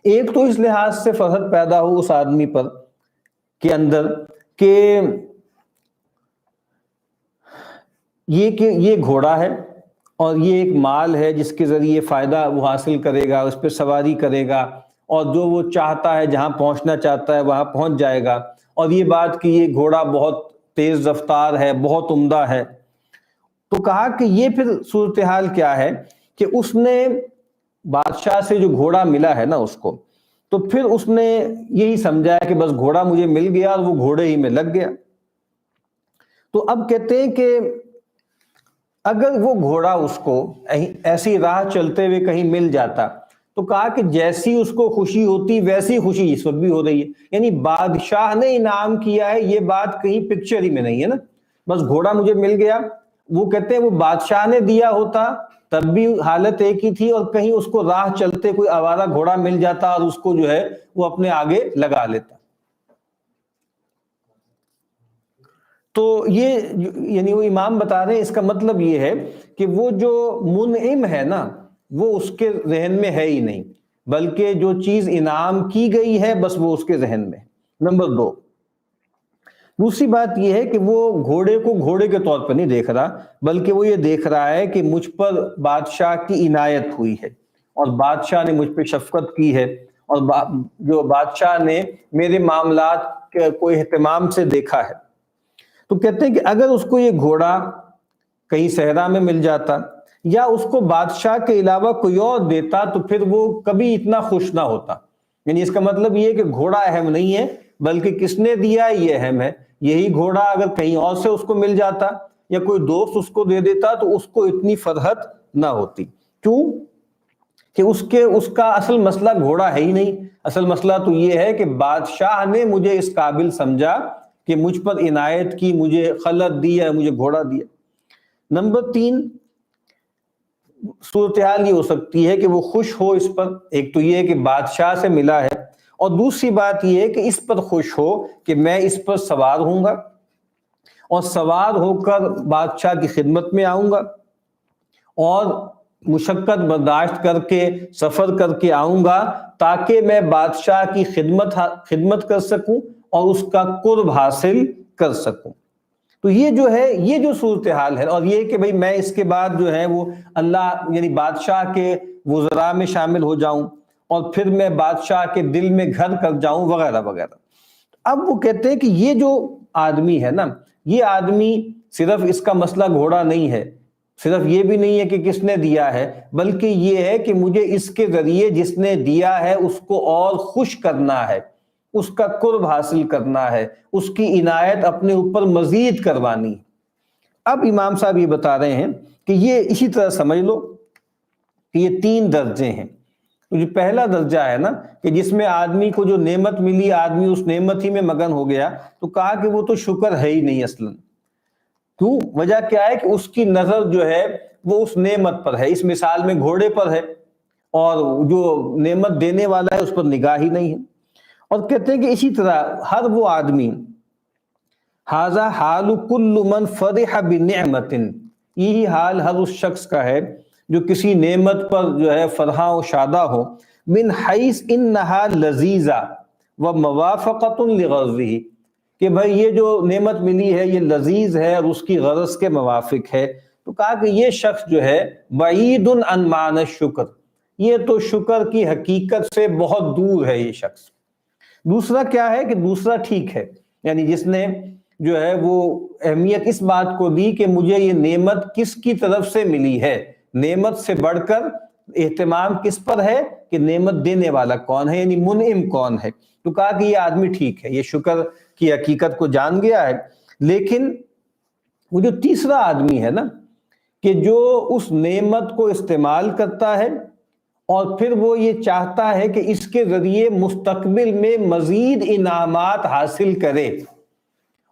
ایک تو اس لحاظ سے فرحت پیدا ہو اس آدمی پر کے اندر کہ یہ گھوڑا ہے اور یہ ایک مال ہے جس کے ذریعے فائدہ وہ حاصل کرے گا، اس پہ سواری کرے گا، اور جو وہ چاہتا ہے جہاں پہنچنا چاہتا ہے وہاں پہنچ جائے گا، اور یہ بات کہ یہ گھوڑا بہت تیز رفتار ہے، بہت عمدہ ہے۔ تو کہا کہ یہ پھر صورتحال کیا ہے کہ اس نے بادشاہ سے جو گھوڑا ملا ہے نا اس کو، تو پھر اس نے یہی سمجھا ہے کہ بس گھوڑا مجھے مل گیا اور وہ گھوڑے ہی میں لگ گیا۔ تو اب کہتے ہیں کہ اگر وہ گھوڑا اس کو ایسی راہ چلتے ہوئے کہیں مل جاتا تو کہا کہ جیسی اس کو خوشی ہوتی ویسی خوشی اس وقت بھی ہو رہی ہے، یعنی بادشاہ نے انعام کیا ہے، یہ بات کہیں پکچر ہی میں نہیں ہے نا، بس گھوڑا مجھے مل گیا۔ وہ کہتے ہیں وہ بادشاہ نے دیا ہوتا تب بھی حالت ایک ہی تھی، اور کہیں اس کو راہ چلتے کوئی آوارہ گھوڑا مل جاتا اور اس کو جو ہے وہ اپنے آگے لگا لیتا۔ تو یہ یعنی وہ امام بتا رہے ہیں اس کا مطلب یہ ہے کہ وہ جو منعم ہے نا وہ اس کے ذہن میں ہے ہی نہیں، بلکہ جو چیز انعام کی گئی ہے بس وہ اس کے ذہن میں۔ نمبر دوسری بات یہ ہے کہ وہ گھوڑے کو گھوڑے کے طور پر نہیں دیکھ رہا، بلکہ وہ یہ دیکھ رہا ہے کہ مجھ پر بادشاہ کی عنایت ہوئی ہے اور بادشاہ نے مجھ پہ شفقت کی ہے، اور جو بادشاہ نے میرے معاملات کو اہتمام سے دیکھا ہے۔ تو کہتے ہیں کہ اگر اس کو یہ گھوڑا کہیں صحرا میں مل جاتا یا اس کو بادشاہ کے علاوہ کوئی اور دیتا تو پھر وہ کبھی اتنا خوش نہ ہوتا، یعنی اس کا مطلب یہ ہے کہ گھوڑا اہم نہیں ہے بلکہ کس نے دیا یہ اہم ہے۔ یہی گھوڑا اگر کہیں اور سے اس کو مل جاتا یا کوئی دوست اس کو دے دیتا تو اس کو اتنی فرحت نہ ہوتی۔ کیوں کہ اس کا اصل مسئلہ گھوڑا ہے ہی نہیں، اصل مسئلہ تو یہ ہے کہ بادشاہ نے مجھے اس قابل سمجھا کہ مجھ پر عنایت کی، مجھے خلعت دی ہے، مجھے گھوڑا دیا۔ نمبر 3 صورتحال یہ ہو سکتی ہے کہ وہ خوش ہو اس پر، ایک تو یہ ہے کہ بادشاہ سے ملا ہے، اور دوسری بات یہ ہے کہ اس پر خوش ہو کہ میں اس پر سوار ہوں گا اور سوار ہو کر بادشاہ کی خدمت میں آؤں گا اور مشقت برداشت کر کے سفر کر کے آؤں گا تاکہ میں بادشاہ کی خدمت کر سکوں اور اس کا قرب حاصل کر سکوں۔ تو یہ جو ہے یہ جو صورتحال ہے، اور یہ کہ بھئی میں اس کے بعد جو ہے وہ اللہ یعنی بادشاہ کے وزراء میں شامل ہو جاؤں اور پھر میں بادشاہ کے دل میں گھر کر جاؤں وغیرہ وغیرہ۔ اب وہ کہتے ہیں کہ یہ جو آدمی ہے نا، یہ آدمی صرف اس کا مسئلہ گھوڑا نہیں ہے، صرف یہ بھی نہیں ہے کہ کس نے دیا ہے، بلکہ یہ ہے کہ مجھے اس کے ذریعے جس نے دیا ہے اس کو اور خوش کرنا ہے، اس کا قرب حاصل کرنا ہے، اس کی عنایت اپنے اوپر مزید کروانی۔ اب امام صاحب یہ بتا رہے ہیں کہ یہ اسی طرح سمجھ لو کہ یہ 3 درجے ہیں۔ جو پہلا درجہ ہے نا کہ جس میں آدمی کو جو نعمت ملی آدمی اس نعمت ہی میں مگن ہو گیا، تو کہا کہ وہ تو شکر ہے ہی نہیں اصلاً۔ کیوں؟ وجہ کیا ہے کہ اس کی نظر جو ہے وہ اس نعمت پر ہے، اس مثال میں گھوڑے پر ہے، اور جو نعمت دینے والا ہے اس پر نگاہ ہی نہیں ہے۔ اور کہتے ہیں کہ اسی طرح ہر وہ آدمی ھذا حال کل من فرح بنعمت، یہی حال ہر اس شخص کا ہے جو کسی نعمت پر جو ہے فرحاں و شادہ ہو، من حیث انہا لذیذہ و موافقۃ لغرضہ، کہ بھئی یہ جو نعمت ملی ہے یہ لذیذ ہے اور اس کی غرض کے موافق ہے۔ تو کہا کہ یہ شخص جو ہے بعید عن معنی الشکر، یہ تو شکر کی حقیقت سے بہت دور ہے یہ شخص۔ دوسرا کیا ہے کہ دوسرا ٹھیک ہے، یعنی جس نے جو ہے وہ اہمیت اس بات کو دی کہ مجھے یہ نعمت کس کی طرف سے ملی ہے، نعمت سے بڑھ کر اہتمام کس پر ہے کہ نعمت دینے والا کون ہے، یعنی منعم کون ہے، تو کہا کہ یہ آدمی ٹھیک ہے، یہ شکر کی حقیقت کو جان گیا ہے۔ لیکن وہ جو تیسرا آدمی ہے نا، کہ جو اس نعمت کو استعمال کرتا ہے اور پھر وہ یہ چاہتا ہے کہ اس کے ذریعے مستقبل میں مزید انعامات حاصل کرے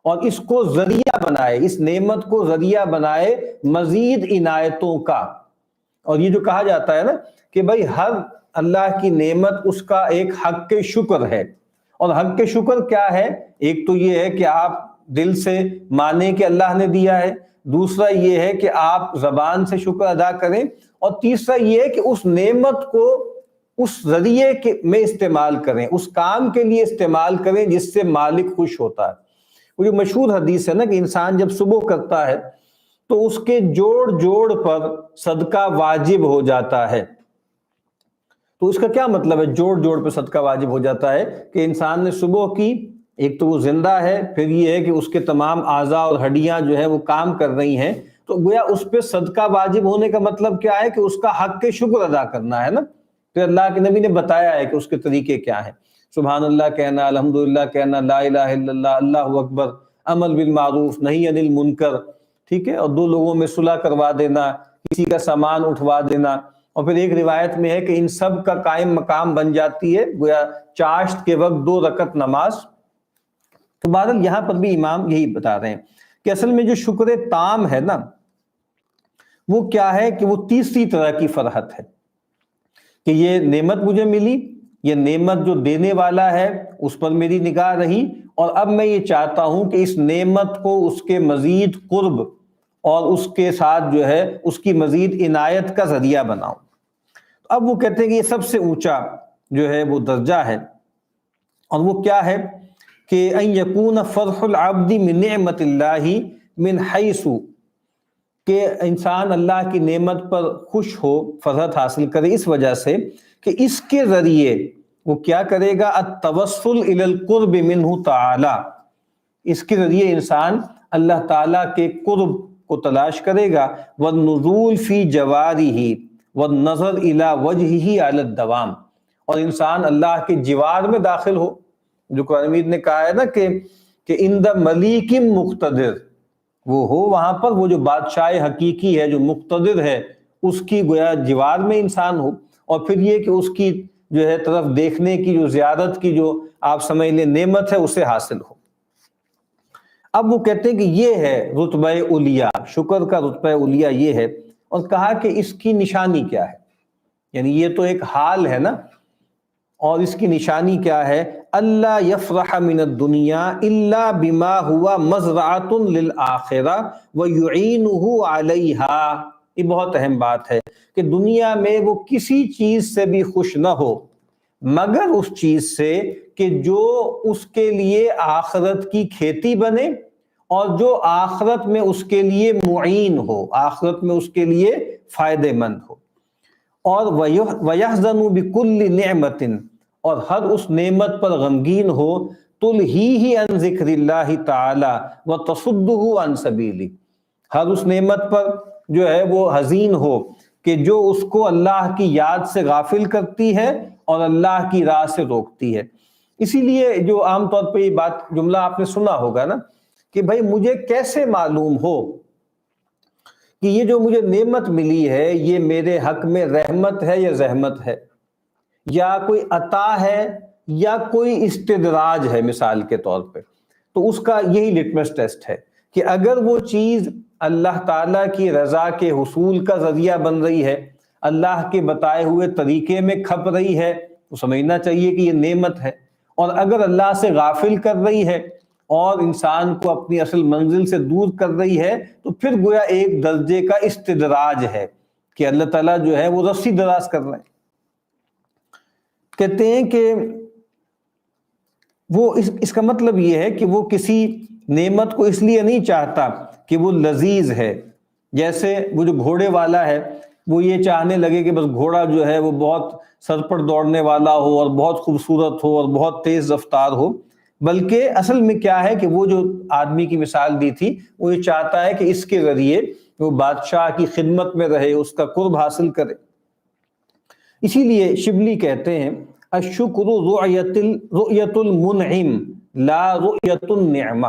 اور اس کو ذریعہ بنائے، اس نعمت کو ذریعہ بنائے مزید عنایتوں کا۔ اور یہ جو کہا جاتا ہے نا کہ بھائی ہر اللہ کی نعمت اس کا ایک حق کے شکر ہے، اور حق کے شکر کیا ہے؟ ایک تو یہ ہے کہ آپ دل سے مانیں کہ اللہ نے دیا ہے، دوسرا یہ ہے کہ آپ زبان سے شکر ادا کریں، اور تیسرا یہ ہے کہ اس نعمت کو اس ذریعے میں استعمال کریں، اس کام کے لیے استعمال کریں جس سے مالک خوش ہوتا ہے۔ وہ جو مشہور حدیث ہے نا کہ انسان جب صبح کرتا ہے تو اس کے جوڑ جوڑ پر صدقہ واجب ہو جاتا ہے۔ تو اس کا کیا مطلب ہے جوڑ جوڑ پہ صدقہ واجب ہو جاتا ہے؟ کہ انسان نے صبح کی، ایک تو وہ زندہ ہے، پھر یہ ہے کہ اس کے تمام اعضاء اور ہڈیاں جو ہے وہ کام کر رہی ہیں، تو گویا اس پہ صدقہ واجب ہونے کا مطلب کیا ہے کہ اس کا حق کے شکر ادا کرنا ہے نا۔ پھر اللہ کے نبی نے بتایا ہے کہ اس کے طریقے کیا ہیں، سبحان اللہ کہنا، الحمدللہ کہنا، لا الہ الا اللہ، اللہ اکبر، امر بالمعروف، نہی عن المنکر، ٹھیک ہے، اور دو لوگوں میں صلح کروا دینا، کسی کا سامان اٹھوا دینا، اور پھر ایک روایت میں ہے کہ ان سب کا قائم مقام بن جاتی ہے گویا چاشت کے وقت 2 رکعت نماز۔ تو بہرحال یہاں پر بھی امام یہی بتا رہے ہیں کہ اصل میں جو شکر تام ہے نا وہ کیا ہے کہ وہ تیسری طرح کی فرحت ہے کہ یہ نعمت مجھے ملی، یہ نعمت جو دینے والا ہے اس پر میری نگاہ رہی، اور اب میں یہ چاہتا ہوں کہ اس نعمت کو اس کے مزید قرب اور اس کے ساتھ جو ہے اس کی مزید عنایت کا ذریعہ بناؤں۔ اب وہ کہتے ہیں کہ یہ سب سے اونچا جو ہے وہ درجہ ہے، اور وہ کیا ہے کہ ان یکون فرح العبد من نعمت اللہ من حیث، کہ انسان اللہ کی نعمت پر خوش ہو، فرحت حاصل کرے اس وجہ سے کہ اس کے ذریعے وہ کیا کرے گا، التوسل الی القرب منہ تعالی، اس کے ذریعے انسان اللہ تعالیٰ کے قرب کو تلاش کرے گا، والنزول فی جوارہ والنظر الی وجہہ علی الدوام، اور انسان اللہ کے جوار میں داخل ہو، جو قرآن مجید نے کہا ہے نا کہ عند ملیک مقتدر، وہ ہو وہاں پر وہ جو بادشاہ حقیقی ہے جو مقتدر ہے اس کی گویا جوار میں انسان ہو، اور پھر یہ کہ اس کی جو ہے طرف دیکھنے کی جو زیارت کی جو آپ سمجھ لیں نعمت ہے اسے حاصل ہو۔ اب وہ کہتے ہیں کہ یہ ہے رتبہ علیٰ، شکر کا رتبہ علیٰ یہ ہے، اور کہا کہ اس کی نشانی کیا ہے، یعنی یہ تو ایک حال ہے نا، اور اس کی نشانی کیا ہے، اللہ یفرح من الدنیا الا بما ہوا مزرعۃ للآخرہ ویعینہ علیہا۔ یہ بہت اہم بات ہے کہ دنیا میں وہ کسی چیز سے بھی خوش نہ ہو مگر اس چیز سے کہ جو اس کے لیے آخرت کی کھیتی بنے، اور جو آخرت میں اس کے لیے معین ہو، آخرت میں اس کے لیے فائدہ مند ہو، اور وَيَحْزَنُ بِكُلِّ نِعْمَةٍ، اور ہر اس نعمت پر غمگین ہو، تُلْهِيهِ عَنْ ذِكْرِ اللَّهِ تَعَالَى وَتَصُدُّهُ عَنْ سَبِيلِهِ، ہر اس نعمت پر جو ہے وہ حزین ہو کہ جو اس کو اللہ کی یاد سے غافل کرتی ہے اور اللہ کی راہ سے روکتی ہے۔ اسی لیے جو عام طور پہ یہ بات جملہ آپ نے سنا ہوگا نا کہ بھائی مجھے کیسے معلوم ہو کہ یہ جو مجھے نعمت ملی ہے یہ میرے حق میں رحمت ہے یا زحمت ہے، یا کوئی عطا ہے یا کوئی استدراج ہے مثال کے طور پہ۔ تو اس کا یہی لٹمس ٹیسٹ ہے کہ اگر وہ چیز اللہ تعالیٰ کی رضا کے حصول کا ذریعہ بن رہی ہے، اللہ کے بتائے ہوئے طریقے میں کھپ رہی ہے، تو سمجھنا چاہیے کہ یہ نعمت ہے، اور اگر اللہ سے غافل کر رہی ہے اور انسان کو اپنی اصل منزل سے دور کر رہی ہے تو پھر گویا ایک درجے کا استدراج ہے کہ اللہ تعالیٰ جو ہے وہ رسی دراز کر رہے ہیں۔ کہتے ہیں کہ وہ اس کا مطلب یہ ہے کہ وہ کسی نعمت کو اس لیے نہیں چاہتا کہ وہ لذیذ ہے، جیسے وہ جو گھوڑے والا ہے وہ یہ چاہنے لگے کہ بس گھوڑا جو ہے وہ بہت سر پر دوڑنے والا ہو اور بہت خوبصورت ہو اور بہت تیز رفتار ہو، بلکہ اصل میں کیا ہے کہ وہ جو آدمی کی مثال دی تھی وہ یہ چاہتا ہے کہ اس کے ذریعے وہ بادشاہ کی خدمت میں رہے، اس کا قرب حاصل کرے۔ اسی لیے شبلی کہتے ہیں الشکر رؤیت المنعم لا رؤیت النعمہ،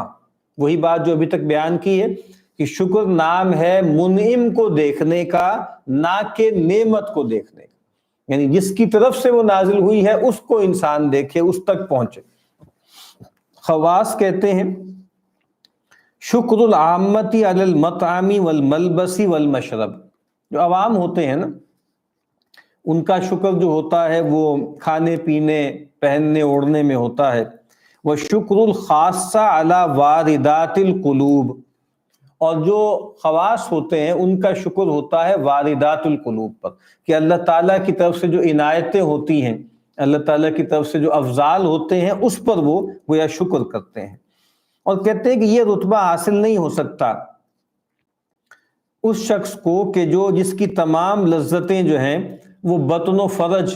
وہی بات جو ابھی تک بیان کی ہے کہ شکر نام ہے منعم کو دیکھنے کا، نہ کہ نعمت کو دیکھنے کا، یعنی جس کی طرف سے وہ نازل ہوئی ہے اس کو انسان دیکھے، اس تک پہنچے۔ خواص کہتے ہیں شکر العامۃ علی المطعم والملبس والمشرب، جو عوام ہوتے ہیں نا ان کا شکر جو ہوتا ہے وہ کھانے پینے پہننے اوڑھنے میں ہوتا ہے۔ وشکر الخاصہ علی واردات القلوب، اور جو خواص ہوتے ہیں ان کا شکر ہوتا ہے واردات القلوب پر، کہ اللہ تعالیٰ کی طرف سے جو عنایتیں ہوتی ہیں، اللہ تعالیٰ کی طرف سے جو افضال ہوتے ہیں اس پر وہ گویا شکر کرتے ہیں۔ اور کہتے ہیں کہ یہ رتبہ حاصل نہیں ہو سکتا اس شخص کو کہ جس کی تمام لذتیں جو ہیں وہ بطن و فرج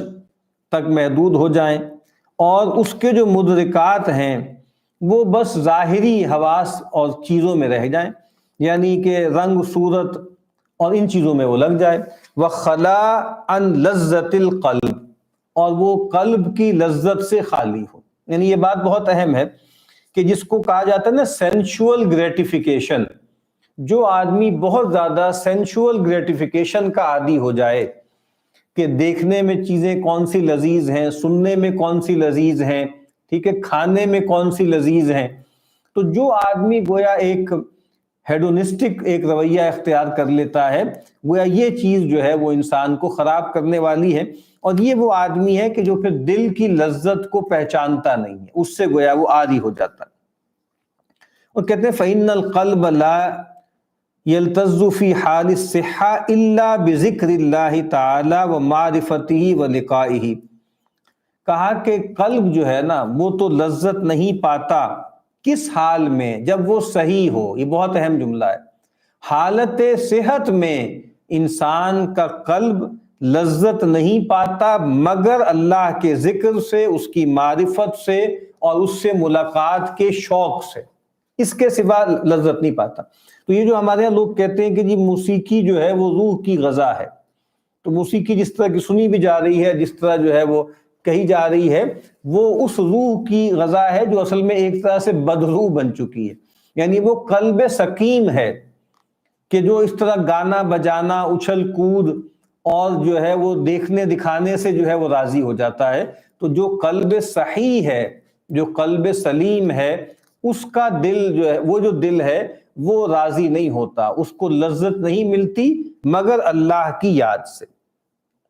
تک محدود ہو جائیں، اور اس کے جو مدرکات ہیں وہ بس ظاہری حواس اور چیزوں میں رہ جائیں، یعنی کہ رنگ صورت اور ان چیزوں میں وہ لگ جائے۔ وَخَلَا عَنْ لَذَّةِ الْقَلْبِ، اور وہ قلب کی لذت سے خالی ہو۔ یعنی یہ بات بہت اہم ہے کہ جس کو کہا جاتا ہے نا سینشول گریٹیفیکیشن، جو آدمی بہت زیادہ سینشول گریٹیفیکیشن کا عادی ہو جائے کہ دیکھنے میں چیزیں کون سی لذیذ ہیں، سننے میں کون سی لذیذ ہیں، ٹھیک ہے، کھانے میں کون سی لذیذ ہیں، تو جو آدمی گویا ایک ہیڈونسٹک ایک رویہ اختیار کر لیتا ہے، گویا یہ چیز جو ہے وہ انسان کو خراب کرنے والی ہے، اور یہ وہ آدمی ہے کہ جو پھر دل کی لذت کو پہچانتا نہیں ہے، اس سے گویا وہ عاری ہو جاتا ہے۔ اور کہتے ہیں فَإِنَّ الْقَلْبَ لَا يَلْتَزُّ فِي حَالِ الصِّحَّةِ إِلَّا بِذِكْرِ اللَّهِ تَعَالَى وَمَعْرِفَتِهِ وَلِقَائِهِ، کہا کہ قلب جو ہے نا وہ تو لذت نہیں پاتا کس حال میں؟ جب وہ صحیح ہو۔ یہ بہت اہم جملہ ہے۔ حالت صحت میں انسان کا قلب لذت نہیں پاتا مگر اللہ کے ذکر سے، اس کی معرفت سے اور اس سے ملاقات کے شوق سے، اس کے سوا لذت نہیں پاتا۔ تو یہ جو ہمارے یہاں لوگ کہتے ہیں کہ جی موسیقی جو ہے وہ روح کی غذا ہے، تو موسیقی جس طرح کی سنی بھی جا رہی ہے، جس طرح جو ہے وہ کہی جا رہی ہے، وہ اس روح کی غذا ہے جو اصل میں ایک طرح سے بدروح بن چکی ہے، یعنی وہ قلب سقیم ہے کہ جو اس طرح گانا بجانا اچھل کود اور جو ہے وہ دیکھنے دکھانے سے جو ہے وہ راضی ہو جاتا ہے۔ تو جو قلب صحیح ہے، جو قلب سلیم ہے، اس کا دل جو ہے، وہ جو دل ہے وہ راضی نہیں ہوتا، اس کو لذت نہیں ملتی مگر اللہ کی یاد سے۔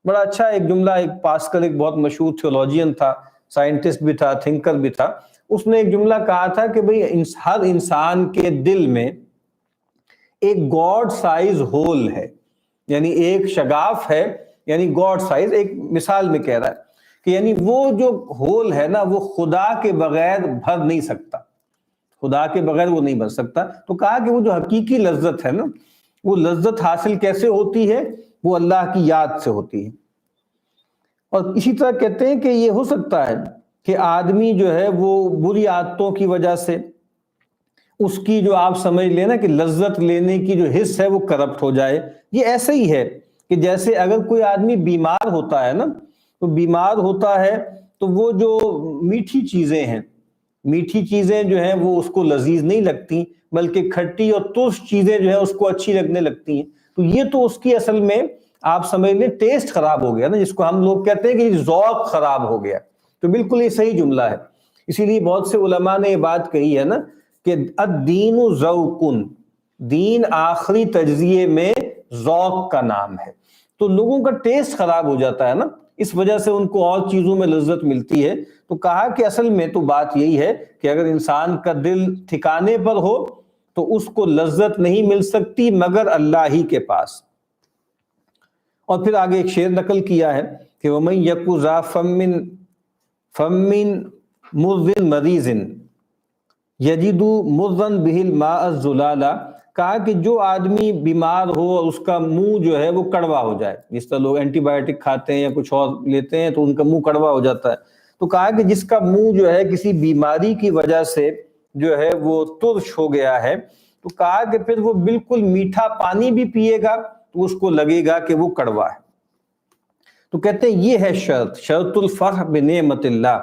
بڑا اچھا ایک جملہ، ایک پاسکل ایک بہت مشہور تھیولوجین تھا، سائنٹسٹ بھی تھا، تھنکر بھی تھا، اس نے ایک جملہ کہا تھا کہ بھئی ہر انسان کے دل میں ایک گاڈ سائز ہول ہے، یعنی ایک شگاف ہے، یعنی گاڈ سائز، ایک مثال میں کہہ رہا ہے کہ یعنی وہ جو ہول ہے نا وہ خدا کے بغیر بھر نہیں سکتا، خدا کے بغیر وہ نہیں بھر سکتا۔ تو کہا کہ وہ جو حقیقی لذت ہے نا، وہ لذت حاصل کیسے ہوتی ہے؟ وہ اللہ کی یاد سے ہوتی ہے۔ اور اسی طرح کہتے ہیں کہ یہ ہو سکتا ہے کہ آدمی جو ہے وہ بری عادتوں کی وجہ سے اس کی جو آپ سمجھ لیں نا کہ لذت لینے کی جو حص ہے وہ کرپٹ ہو جائے۔ یہ ایسے ہی ہے کہ جیسے اگر کوئی آدمی بیمار ہوتا ہے نا، تو بیمار ہوتا ہے تو وہ جو میٹھی چیزیں ہیں، میٹھی چیزیں جو ہیں وہ اس کو لذیذ نہیں لگتی، بلکہ کھٹی اور ترش چیزیں جو ہیں اس کو اچھی لگنے لگتی ہیں۔ تو یہ تو اس کی اصل میں آپ سمجھ لیں ٹیسٹ خراب ہو گیا نا، جس کو ہم لوگ کہتے ہیں کہ ذوق خراب ہو گیا۔ تو بالکل یہ صحیح جملہ ہے۔ اسی لیے بہت سے علماء نے یہ بات کہی ہے نا کہ الدین ذوق، دین آخری تجزیے میں ذوق کا نام ہے۔ تو لوگوں کا ٹیسٹ خراب ہو جاتا ہے نا، اس وجہ سے ان کو اور چیزوں میں لذت ملتی ہے۔ تو کہا کہ اصل میں تو بات یہی ہے کہ اگر انسان کا دل ٹھکانے پر ہو تو اس کو لذت نہیں مل سکتی مگر اللہ ہی کے پاس۔ اور پھر آگے ایک شعر نقل کیا ہے کہ وَمَن يَكُ ذَا فَمٍّ مُرٍّ مَرِيضٍ يَجِدُ مُرًّا بِهِ الْمَاءَ الزُّلَالَ، کہا کہ جو آدمی بیمار ہو اور اس کا منہ جو ہے وہ کڑوا ہو جائے، جس طرح لوگ اینٹی بایوٹک کھاتے ہیں یا کچھ اور لیتے ہیں تو ان کا منہ کڑوا ہو جاتا ہے، تو کہا کہ جس کا منہ جو ہے کسی بیماری کی وجہ سے جو ہے وہ ترش ہو گیا ہے، تو کہا کہ پھر وہ بالکل میٹھا پانی بھی پیے گا تو اس کو لگے گا کہ وہ کڑوا ہے۔ تو کہتے ہیں یہ ہے شرط الفرح بنعمت اللہ،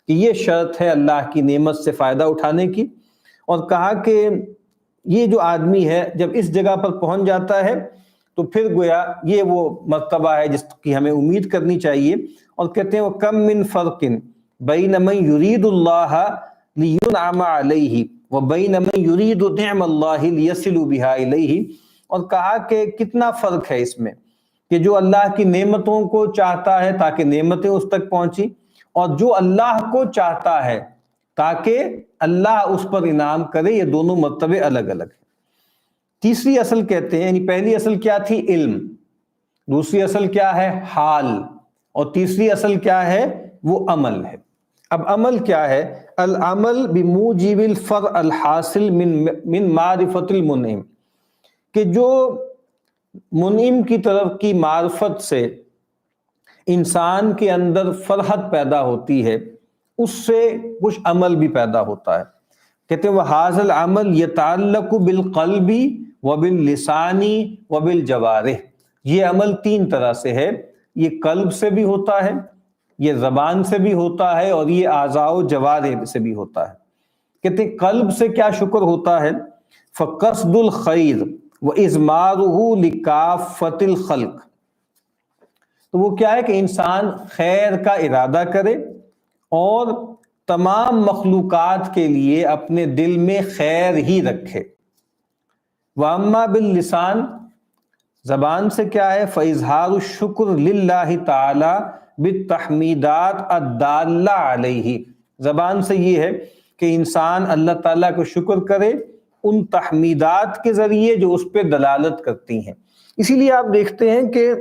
کہ یہ شرط ہے اللہ کی نعمت سے فائدہ اٹھانے کی۔ اور کہا کہ یہ جو آدمی ہے جب اس جگہ پر پہنچ جاتا ہے تو پھر گویا یہ وہ مرتبہ ہے جس کی ہمیں امید کرنی چاہیے۔ اور کہتے ہیں وَكَم مِّن فَرْقٍ بَيْنَ مَن يُرِيدُ اللَّهَ لِيُنْعَمَ عَلَيْهِ وَبَيْنَ مَن يُرِيدُ نِعْمَ اللَّهِ لِيَصِلُ بِهَا إِلَيْهِ۔ اور کہا کہ کتنا فرق ہے اس میں کہ جو اللہ کی نعمتوں کو چاہتا ہے تاکہ نعمتیں اس تک پہنچی، اور جو اللہ کو چاہتا ہے تاکہ اللہ اس پر انعام کرے، یہ دونوں مرتبے الگ الگ ہیں۔ تیسری اصل کہتے ہیں، یعنی پہلی اصل کیا تھی؟ علم، دوسری اصل کیا ہے؟ حال، اور تیسری اصل کیا ہے؟ وہ عمل ہے۔ اب عمل کیا ہے؟ العمل بموجب الفرع الحاصل من معرفت المنعم، کہ جو منعم کی طرف کی معرفت سے انسان کے اندر فرحت پیدا ہوتی ہے، اس سے کچھ عمل بھی پیدا ہوتا ہے۔ کہتے ہیں وَهَذَا الْعَمَلْ يَتَعَلَّقُ بِالْقَلْبِ وَبِاللِّسَانِ وَبِالْجَوَارِحِ۔ یہ عمل تین طرح سے ہے، یہ قلب سے بھی ہوتا ہے، یہ زبان سے بھی ہوتا ہے، اور یہ اعضاء و جوارح سے بھی ہوتا ہے۔ کہتے ہیں قلب سے کیا شکر ہوتا ہے؟ فَقَصْدُ الْخَيْرِ وَإِزْمَارُهُ لِكَافَّةِ الْخَلْقِ۔ تو وہ کیا ہے کہ انسان خیر کا ارادہ کرے اور تمام مخلوقات کے لیے اپنے دل میں خیر ہی رکھے۔ وَأَمَّا بِاللِّسَان، زبان سے کیا ہے؟ فَإِظْهَارُ الشُّكْرِ لِلَّهِ تَعَالَى بِالتَّحْمِيدَاتِ الدَّالَّةِ عَلَيْهِ۔ زبان سے یہ ہے کہ انسان اللہ تعالیٰ کو شکر کرے ان تحمیدات کے ذریعے جو اس پہ دلالت کرتی ہیں۔ اسی لیے آپ دیکھتے ہیں کہ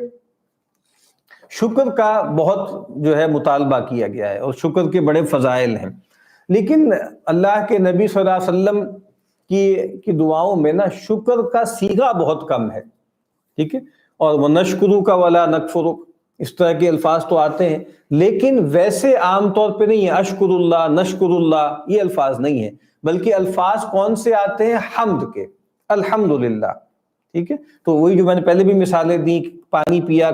شکر کا بہت جو ہے مطالبہ کیا گیا ہے، اور شکر کے بڑے فضائل ہیں، لیکن اللہ کے نبی صلی اللہ علیہ وسلم کی دعاؤں میں نا شکر کا صیغہ بہت کم ہے، ٹھیک ہے، اور وَنَشْكُرُكَ وَلَا نَكْفُرُكَ اس طرح کے الفاظ تو آتے ہیں، لیکن ویسے عام طور پہ نہیں ہے، اشکر اللہ، نشکر اللہ، یہ الفاظ نہیں ہیں، بلکہ الفاظ کون سے آتے ہیں؟ حمد کے، الحمدللہ، ٹھیک ہے۔ تو وہی جو میں نے پہلے بھی مثالیں دیں، پانی پیا،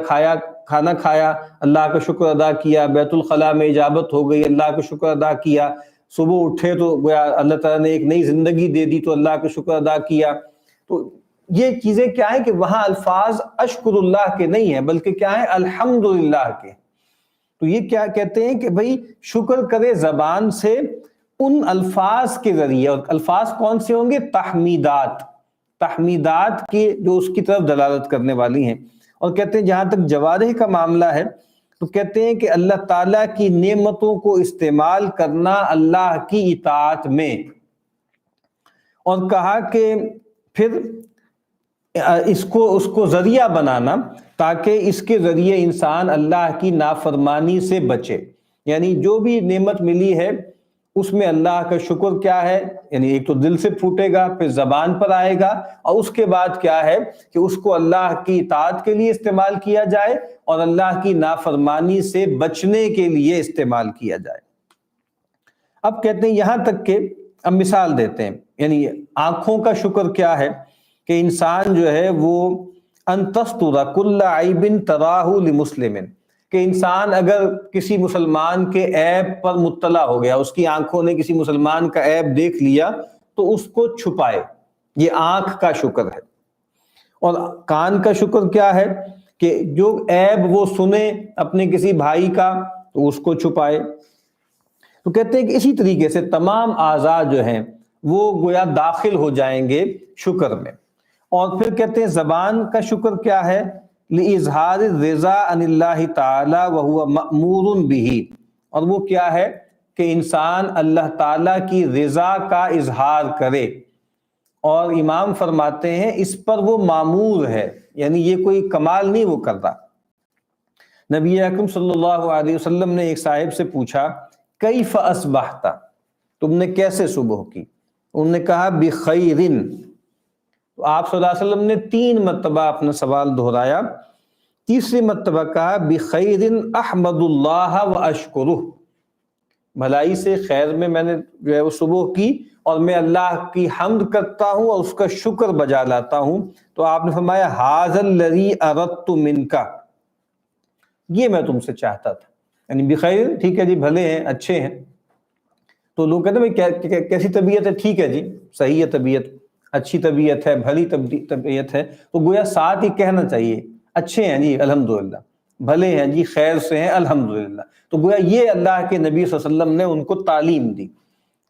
کھانا کھایا، اللہ کا شکر ادا کیا، بیت الخلاء میں اجابت ہو گئی، اللہ کا شکر ادا کیا، صبح اٹھے تو گویا اللہ تعالیٰ نے ایک نئی زندگی دے دی تو اللہ کا شکر ادا کیا۔ تو یہ چیزیں کیا ہیں کہ وہاں الفاظ اشکر اللہ کے نہیں ہیں، بلکہ کیا ہیں؟ الحمدللہ کے۔ تو یہ کیا کہتے ہیں کہ بھئی شکر کرے زبان سے ان الفاظ کے ذریعے، اور الفاظ کون سے ہوں گے؟ تحمیدات کے جو اس کی طرف دلالت کرنے والی ہیں۔ اور کہتے ہیں جہاں تک جوارح کا معاملہ ہے تو کہتے ہیں کہ اللہ تعالیٰ کی نعمتوں کو استعمال کرنا اللہ کی اطاعت میں، اور کہا کہ پھر اس کو ذریعہ بنانا تاکہ اس کے ذریعے انسان اللہ کی نافرمانی سے بچے، یعنی جو بھی نعمت ملی ہے اس میں اللہ کا شکر کیا ہے، یعنی ایک تو دل سے پھوٹے گا، پھر زبان پر آئے گا، اور اس کے بعد کیا ہے کہ اس کو اللہ کی اطاعت کے لیے استعمال کیا جائے اور اللہ کی نافرمانی سے بچنے کے لیے استعمال کیا جائے۔ اب کہتے ہیں یہاں تک کہ اب مثال دیتے ہیں، یعنی آنکھوں کا شکر کیا ہے کہ انسان جو ہے وہ ان تستر کل عیب تراہ لمسلم، کہ انسان اگر کسی مسلمان کے عیب پر مطلع ہو گیا، اس کی آنکھوں نے کسی مسلمان کا عیب دیکھ لیا تو اس کو چھپائے، یہ آنکھ کا شکر ہے۔ اور کان کا شکر کیا ہے کہ جو عیب وہ سنے اپنے کسی بھائی کا تو اس کو چھپائے۔ تو کہتے ہیں کہ اسی طریقے سے تمام اعضاء جو ہیں وہ گویا داخل ہو جائیں گے شکر میں۔ اور پھر کہتے ہیں زبان کا شکر کیا ہے؟ لِإِظْهَارِ الرِّضَا عَنِ اللَّهِ تَعَالَى وَهُوَ مَأْمُورٌ بِهِ، اور وہ کیا ہے کہ انسان اللہ تعالیٰ کی رضا کا اظہار کرے، اور امام فرماتے ہیں اس پر وہ مامور ہے، یعنی یہ کوئی کمال نہیں وہ کرتا۔ نبی اکرم صلی اللہ علیہ وسلم نے ایک صاحب سے پوچھا کیف اصبحت، تم نے کیسے صبح کی؟ انہوں نے کہا بخیر، تو آپ صلی اللہ علیہ وسلم نے 3 مرتبہ اپنا سوال دہرایا. تیسری مرتبہ کہا بخیر احمد اللہ و اشکرہ، بھلائی سے خیر میں نے جو ہے وہ صبح کی اور میں اللہ کی حمد کرتا ہوں اور اس کا شکر بجا لاتا ہوں. تو آپ نے فرمایا ھذا الذی اردت منک، یہ میں تم سے چاہتا تھا. یعنی بخیر ٹھیک ہے جی، بھلے ہیں، اچھے ہیں. تو لوگ کہتے ہیں بھائی کیسی طبیعت ہے؟ ٹھیک ہے جی، صحیح ہے طبیعت، اچھی طبیعت ہے، بھلی طبیعت ہے. تو گویا ساتھ ہی کہنا چاہیے اچھے ہیں جی الحمدللہ، بھلے ہیں جی، خیر سے ہیں الحمدللہ. تو گویا یہ اللہ کے نبی صلی اللہ علیہ وسلم نے ان کو تعلیم دی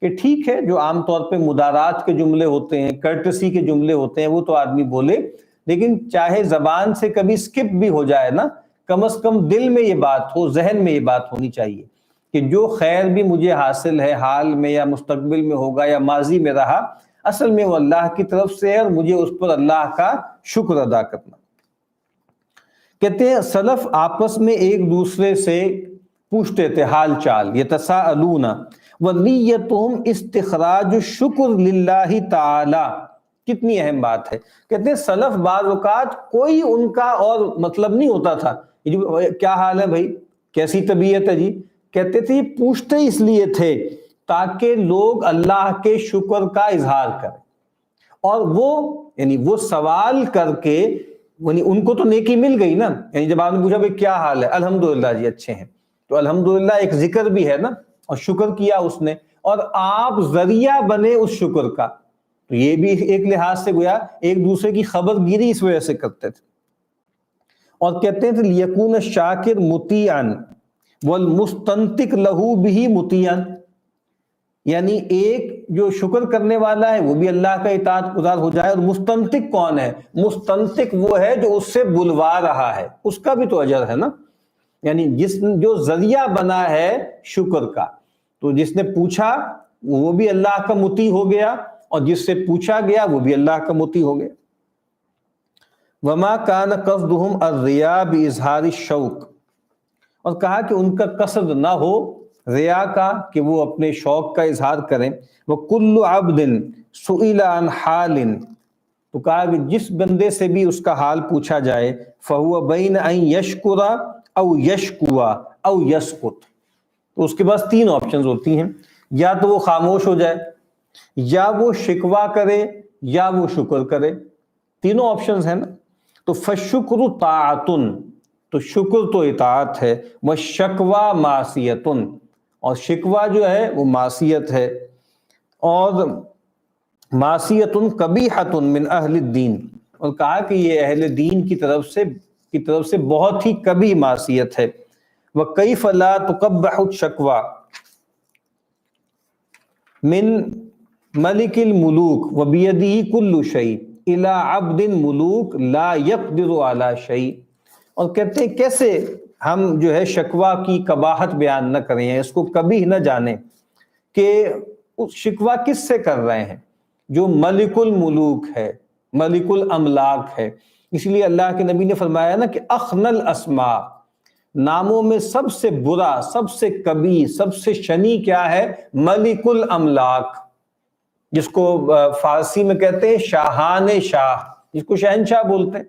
کہ ٹھیک ہے جو عام طور پہ مدارات کے جملے ہوتے ہیں، کرٹسی کے جملے ہوتے ہیں، وہ تو آدمی بولے، لیکن چاہے زبان سے کبھی سکپ بھی ہو جائے نا، کم از کم دل میں یہ بات ہو، ذہن میں یہ بات ہونی چاہیے کہ جو خیر بھی مجھے حاصل ہے حال میں یا مستقبل میں ہوگا یا ماضی میں رہا، اصل میں وہ اللہ کی طرف سے ہے اور مجھے اس پر اللہ کا شکر ادا کرنا. کہتے ہیں سلف آپس میں ایک دوسرے سے پوچھتے تھے حال چال، یتساءلون ونیتہم استخراج الشکر للہ تعالی. کتنی اہم بات ہے. کہتے ہیں سلف بعض اوقات کوئی ان کا اور مطلب نہیں ہوتا تھا، کیا حال ہے بھائی، کیسی طبیعت ہے جی. کہتے تھے یہ پوچھتے اس لیے تھے تاکہ لوگ اللہ کے شکر کا اظہار کریں، اور وہ سوال کر کے یعنی ان کو تو نیکی مل گئی نا. یعنی جب آپ نے پوچھا بھائی کیا حال ہے، الحمدللہ جی اچھے ہیں، تو الحمدللہ ایک ذکر بھی ہے نا، اور شکر کیا اس نے، اور آپ ذریعہ بنے اس شکر کا. تو یہ بھی ایک لحاظ سے گویا ایک دوسرے کی خبر گیری اس وجہ سے کرتے تھے. اور کہتے ہیں لیکون الشاکر مطیعا والمستنطق لہو بہ مطیعا، یعنی ایک جو شکر کرنے والا ہے وہ بھی اللہ کا اطاعت گزار ہو جائے. اور مستنطق کون ہے؟ مستنطق وہ ہے جو اس سے بلوا رہا ہے، اس کا بھی تو اجر ہے نا. یعنی جو ذریعہ بنا ہے شکر کا، تو جس نے پوچھا وہ بھی اللہ کا مطیع ہو گیا اور جس سے پوچھا گیا وہ بھی اللہ کا مطیع ہو گیا. وما کان قصدہم الریا باظہار الشوق، اور کہا کہ ان کا قصد نہ ہو ریا کا کہ وہ اپنے شوق کا اظہار کریں. وَكُلُّ عَبْدٍ سُئِلَ عَنْ حَالٍ، تو کہا کہ جس بندے سے بھی اس کا حال پوچھا جائے فَهُوَ بَيْنَ أَن يَشْكُرَ أَوْ يَشْكُوَ أَوْ يَسْكُتَ، تو اس کے پاس 3 آپشنز ہوتی ہیں، یا تو وہ خاموش ہو جائے، یا وہ شکوہ کرے، یا وہ شکر کرے. تینوں آپشنز ہیں نا. تو فَالشُّكْرُ طَاعَةٌ، تو شکر تو اطاعت ہے، وَالشَّكْوَى مَعْصِيَةٌ، اور شکوہ جو ہے وہ معصیت ہے. اور معصیۃ قبیحۃ من اہل الدین، اور کہا کہ یہ اہل دین کی طرف سے بہت ہی کبھی معصیت ہے. وَكَيْفَ لَا تُقَبَّحُ الشَّكْوَى من ملک الملوک وَبِيَدِهِ كُلُّ شَيْءٍ إِلَىٰ عَبْدٍ مُلُوک لَا يَقْدِرُ عَلَىٰ شَيْءٍ. اور کہتے ہیں کیسے ہم جو ہے شکوہ کی قباحت بیان نہ کریں، اس کو کبھی نہ جانیں کہ اس شکوہ کس سے کر رہے ہیں، جو ملک الملوک ہے، ملک الاملاک ہے. اس لیے اللہ کے نبی نے فرمایا نا کہ اخن الاسماء، ناموں میں سب سے برا، سب سے کبھی، سب سے شنی کیا ہے؟ ملک الاملاک، جس کو فارسی میں کہتے ہیں شاہان شاہ، جس کو شہنشاہ بولتے ہیں.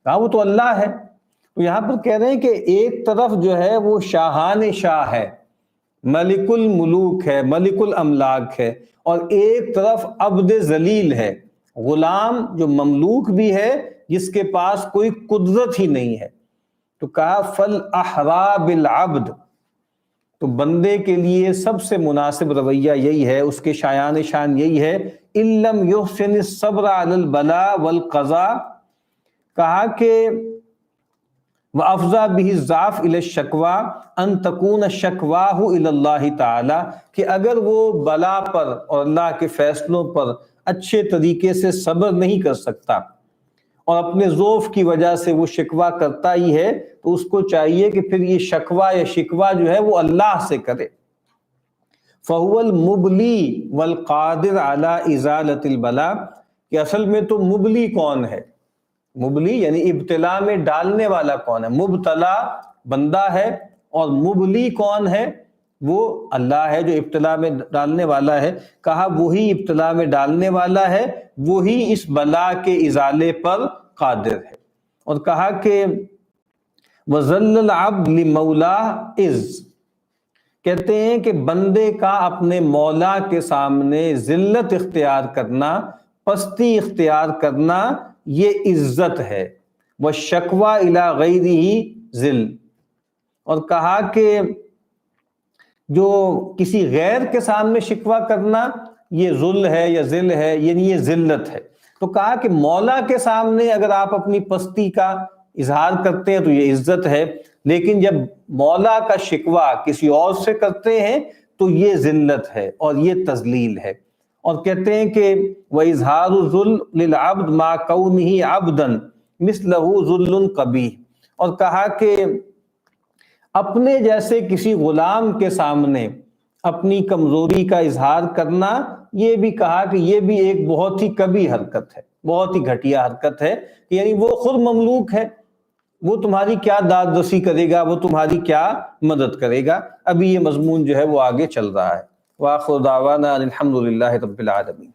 کہا وہ تو اللہ ہے. تو یہاں پر کہہ رہے ہیں کہ ایک طرف جو ہے وہ شاہان شاہ ہے، ملک الملوک ہے، ملک الاملاک ہے، اور ایک طرف عبد ذلیل ہے، غلام جو مملوک بھی ہے، جس کے پاس کوئی قدرت ہی نہیں ہے. تو کہا فَالْأَحْرَى بِالْعَبْدِ، تو بندے کے لیے سب سے مناسب رویہ یہی ہے، اس کے شایان شان یہی ہے إِن لَمْ يُحْسِنِ الصَّبْرَ عَلَى الْبَلَاءِ وَالْقَضَاءِ، کہا کہ وَأَفْضَى بِهِ الضَّعْفُ إِلَى الشَّكْوَى أَن تَكُونَ شَكْوَاهُ إِلَى اللَّهِ تَعَالَى، کہ اگر وہ بلا پر اور اللہ کے فیصلوں پر اچھے طریقے سے صبر نہیں کر سکتا اور اپنے ضعف کی وجہ سے وہ شکوہ کرتا ہی ہے، تو اس کو چاہیے کہ پھر یہ شکوہ یا شکوہ جو ہے وہ اللہ سے کرے. فَهُوَ الْمُبْلِي وَالْقَادِرُ عَلَىٰ إِزَالَةِ الْبَلَاءِ، کہ اصل میں تو مبلی کون ہے؟ مبلی یعنی ابتلا میں ڈالنے والا کون ہے؟ مبتلا بندہ ہے، اور مبلی کون ہے؟ وہ اللہ ہے جو ابتلا میں ڈالنے والا ہے، کہا وہی ابتلا میں ڈالنے والا ہے، وہی اس بلا کے ازالے پر قادر ہے، اور کہا کہ وَذَلَّ الْعَبْدُ لِمَوْلَاهُ إِذْ، کہتے ہیں کہ بندے کا اپنے مولا کے سامنے ذلت اختیار کرنا، پستی اختیار کرنا، یہ عزت ہے۔ وَالشَّكْوَى إِلَى غَيْرِهِ ذِلٌّ، اور کہا کہ جو کسی غیر کے سامنے شکوہ کرنا یہ ذل ہے یا ذل ہے، یعنی یہ ذلت ہے۔ تو کہا کہ مولا کے سامنے اگر آپ اپنی پستی کا اظہار کرتے ہیں تو یہ عزت ہے، لیکن جب مولا کا شکوہ کسی اور سے کرتے ہیں تو یہ ذلت ہے اور یہ تذلیل ہے۔ اور کہتے ہیں کہ وَإِظْهَارُ الذُّلِّ لِلْعَبْدِ مَعَ كَوْنِهِ عَبْدًا مِثْلَهُ ذُلٌّ قَبِيحٌ، اور کہا کہ اپنے جیسے کسی غلام کے سامنے اپنی کمزوری کا اظہار کرنا، یہ بھی کہا کہ یہ بھی ایک بہت ہی کبھی حرکت ہے، بہت ہی گھٹیا حرکت ہے، یعنی وہ خود مملوک ہے، وہ تمہاری کیا داد رسی کرے گا، وہ تمہاری کیا مدد کرے گا۔ ابھی یہ مضمون جو ہے وہ آگے چل رہا ہے۔ وآخر دعوانا الحمد للہ رب العالمین۔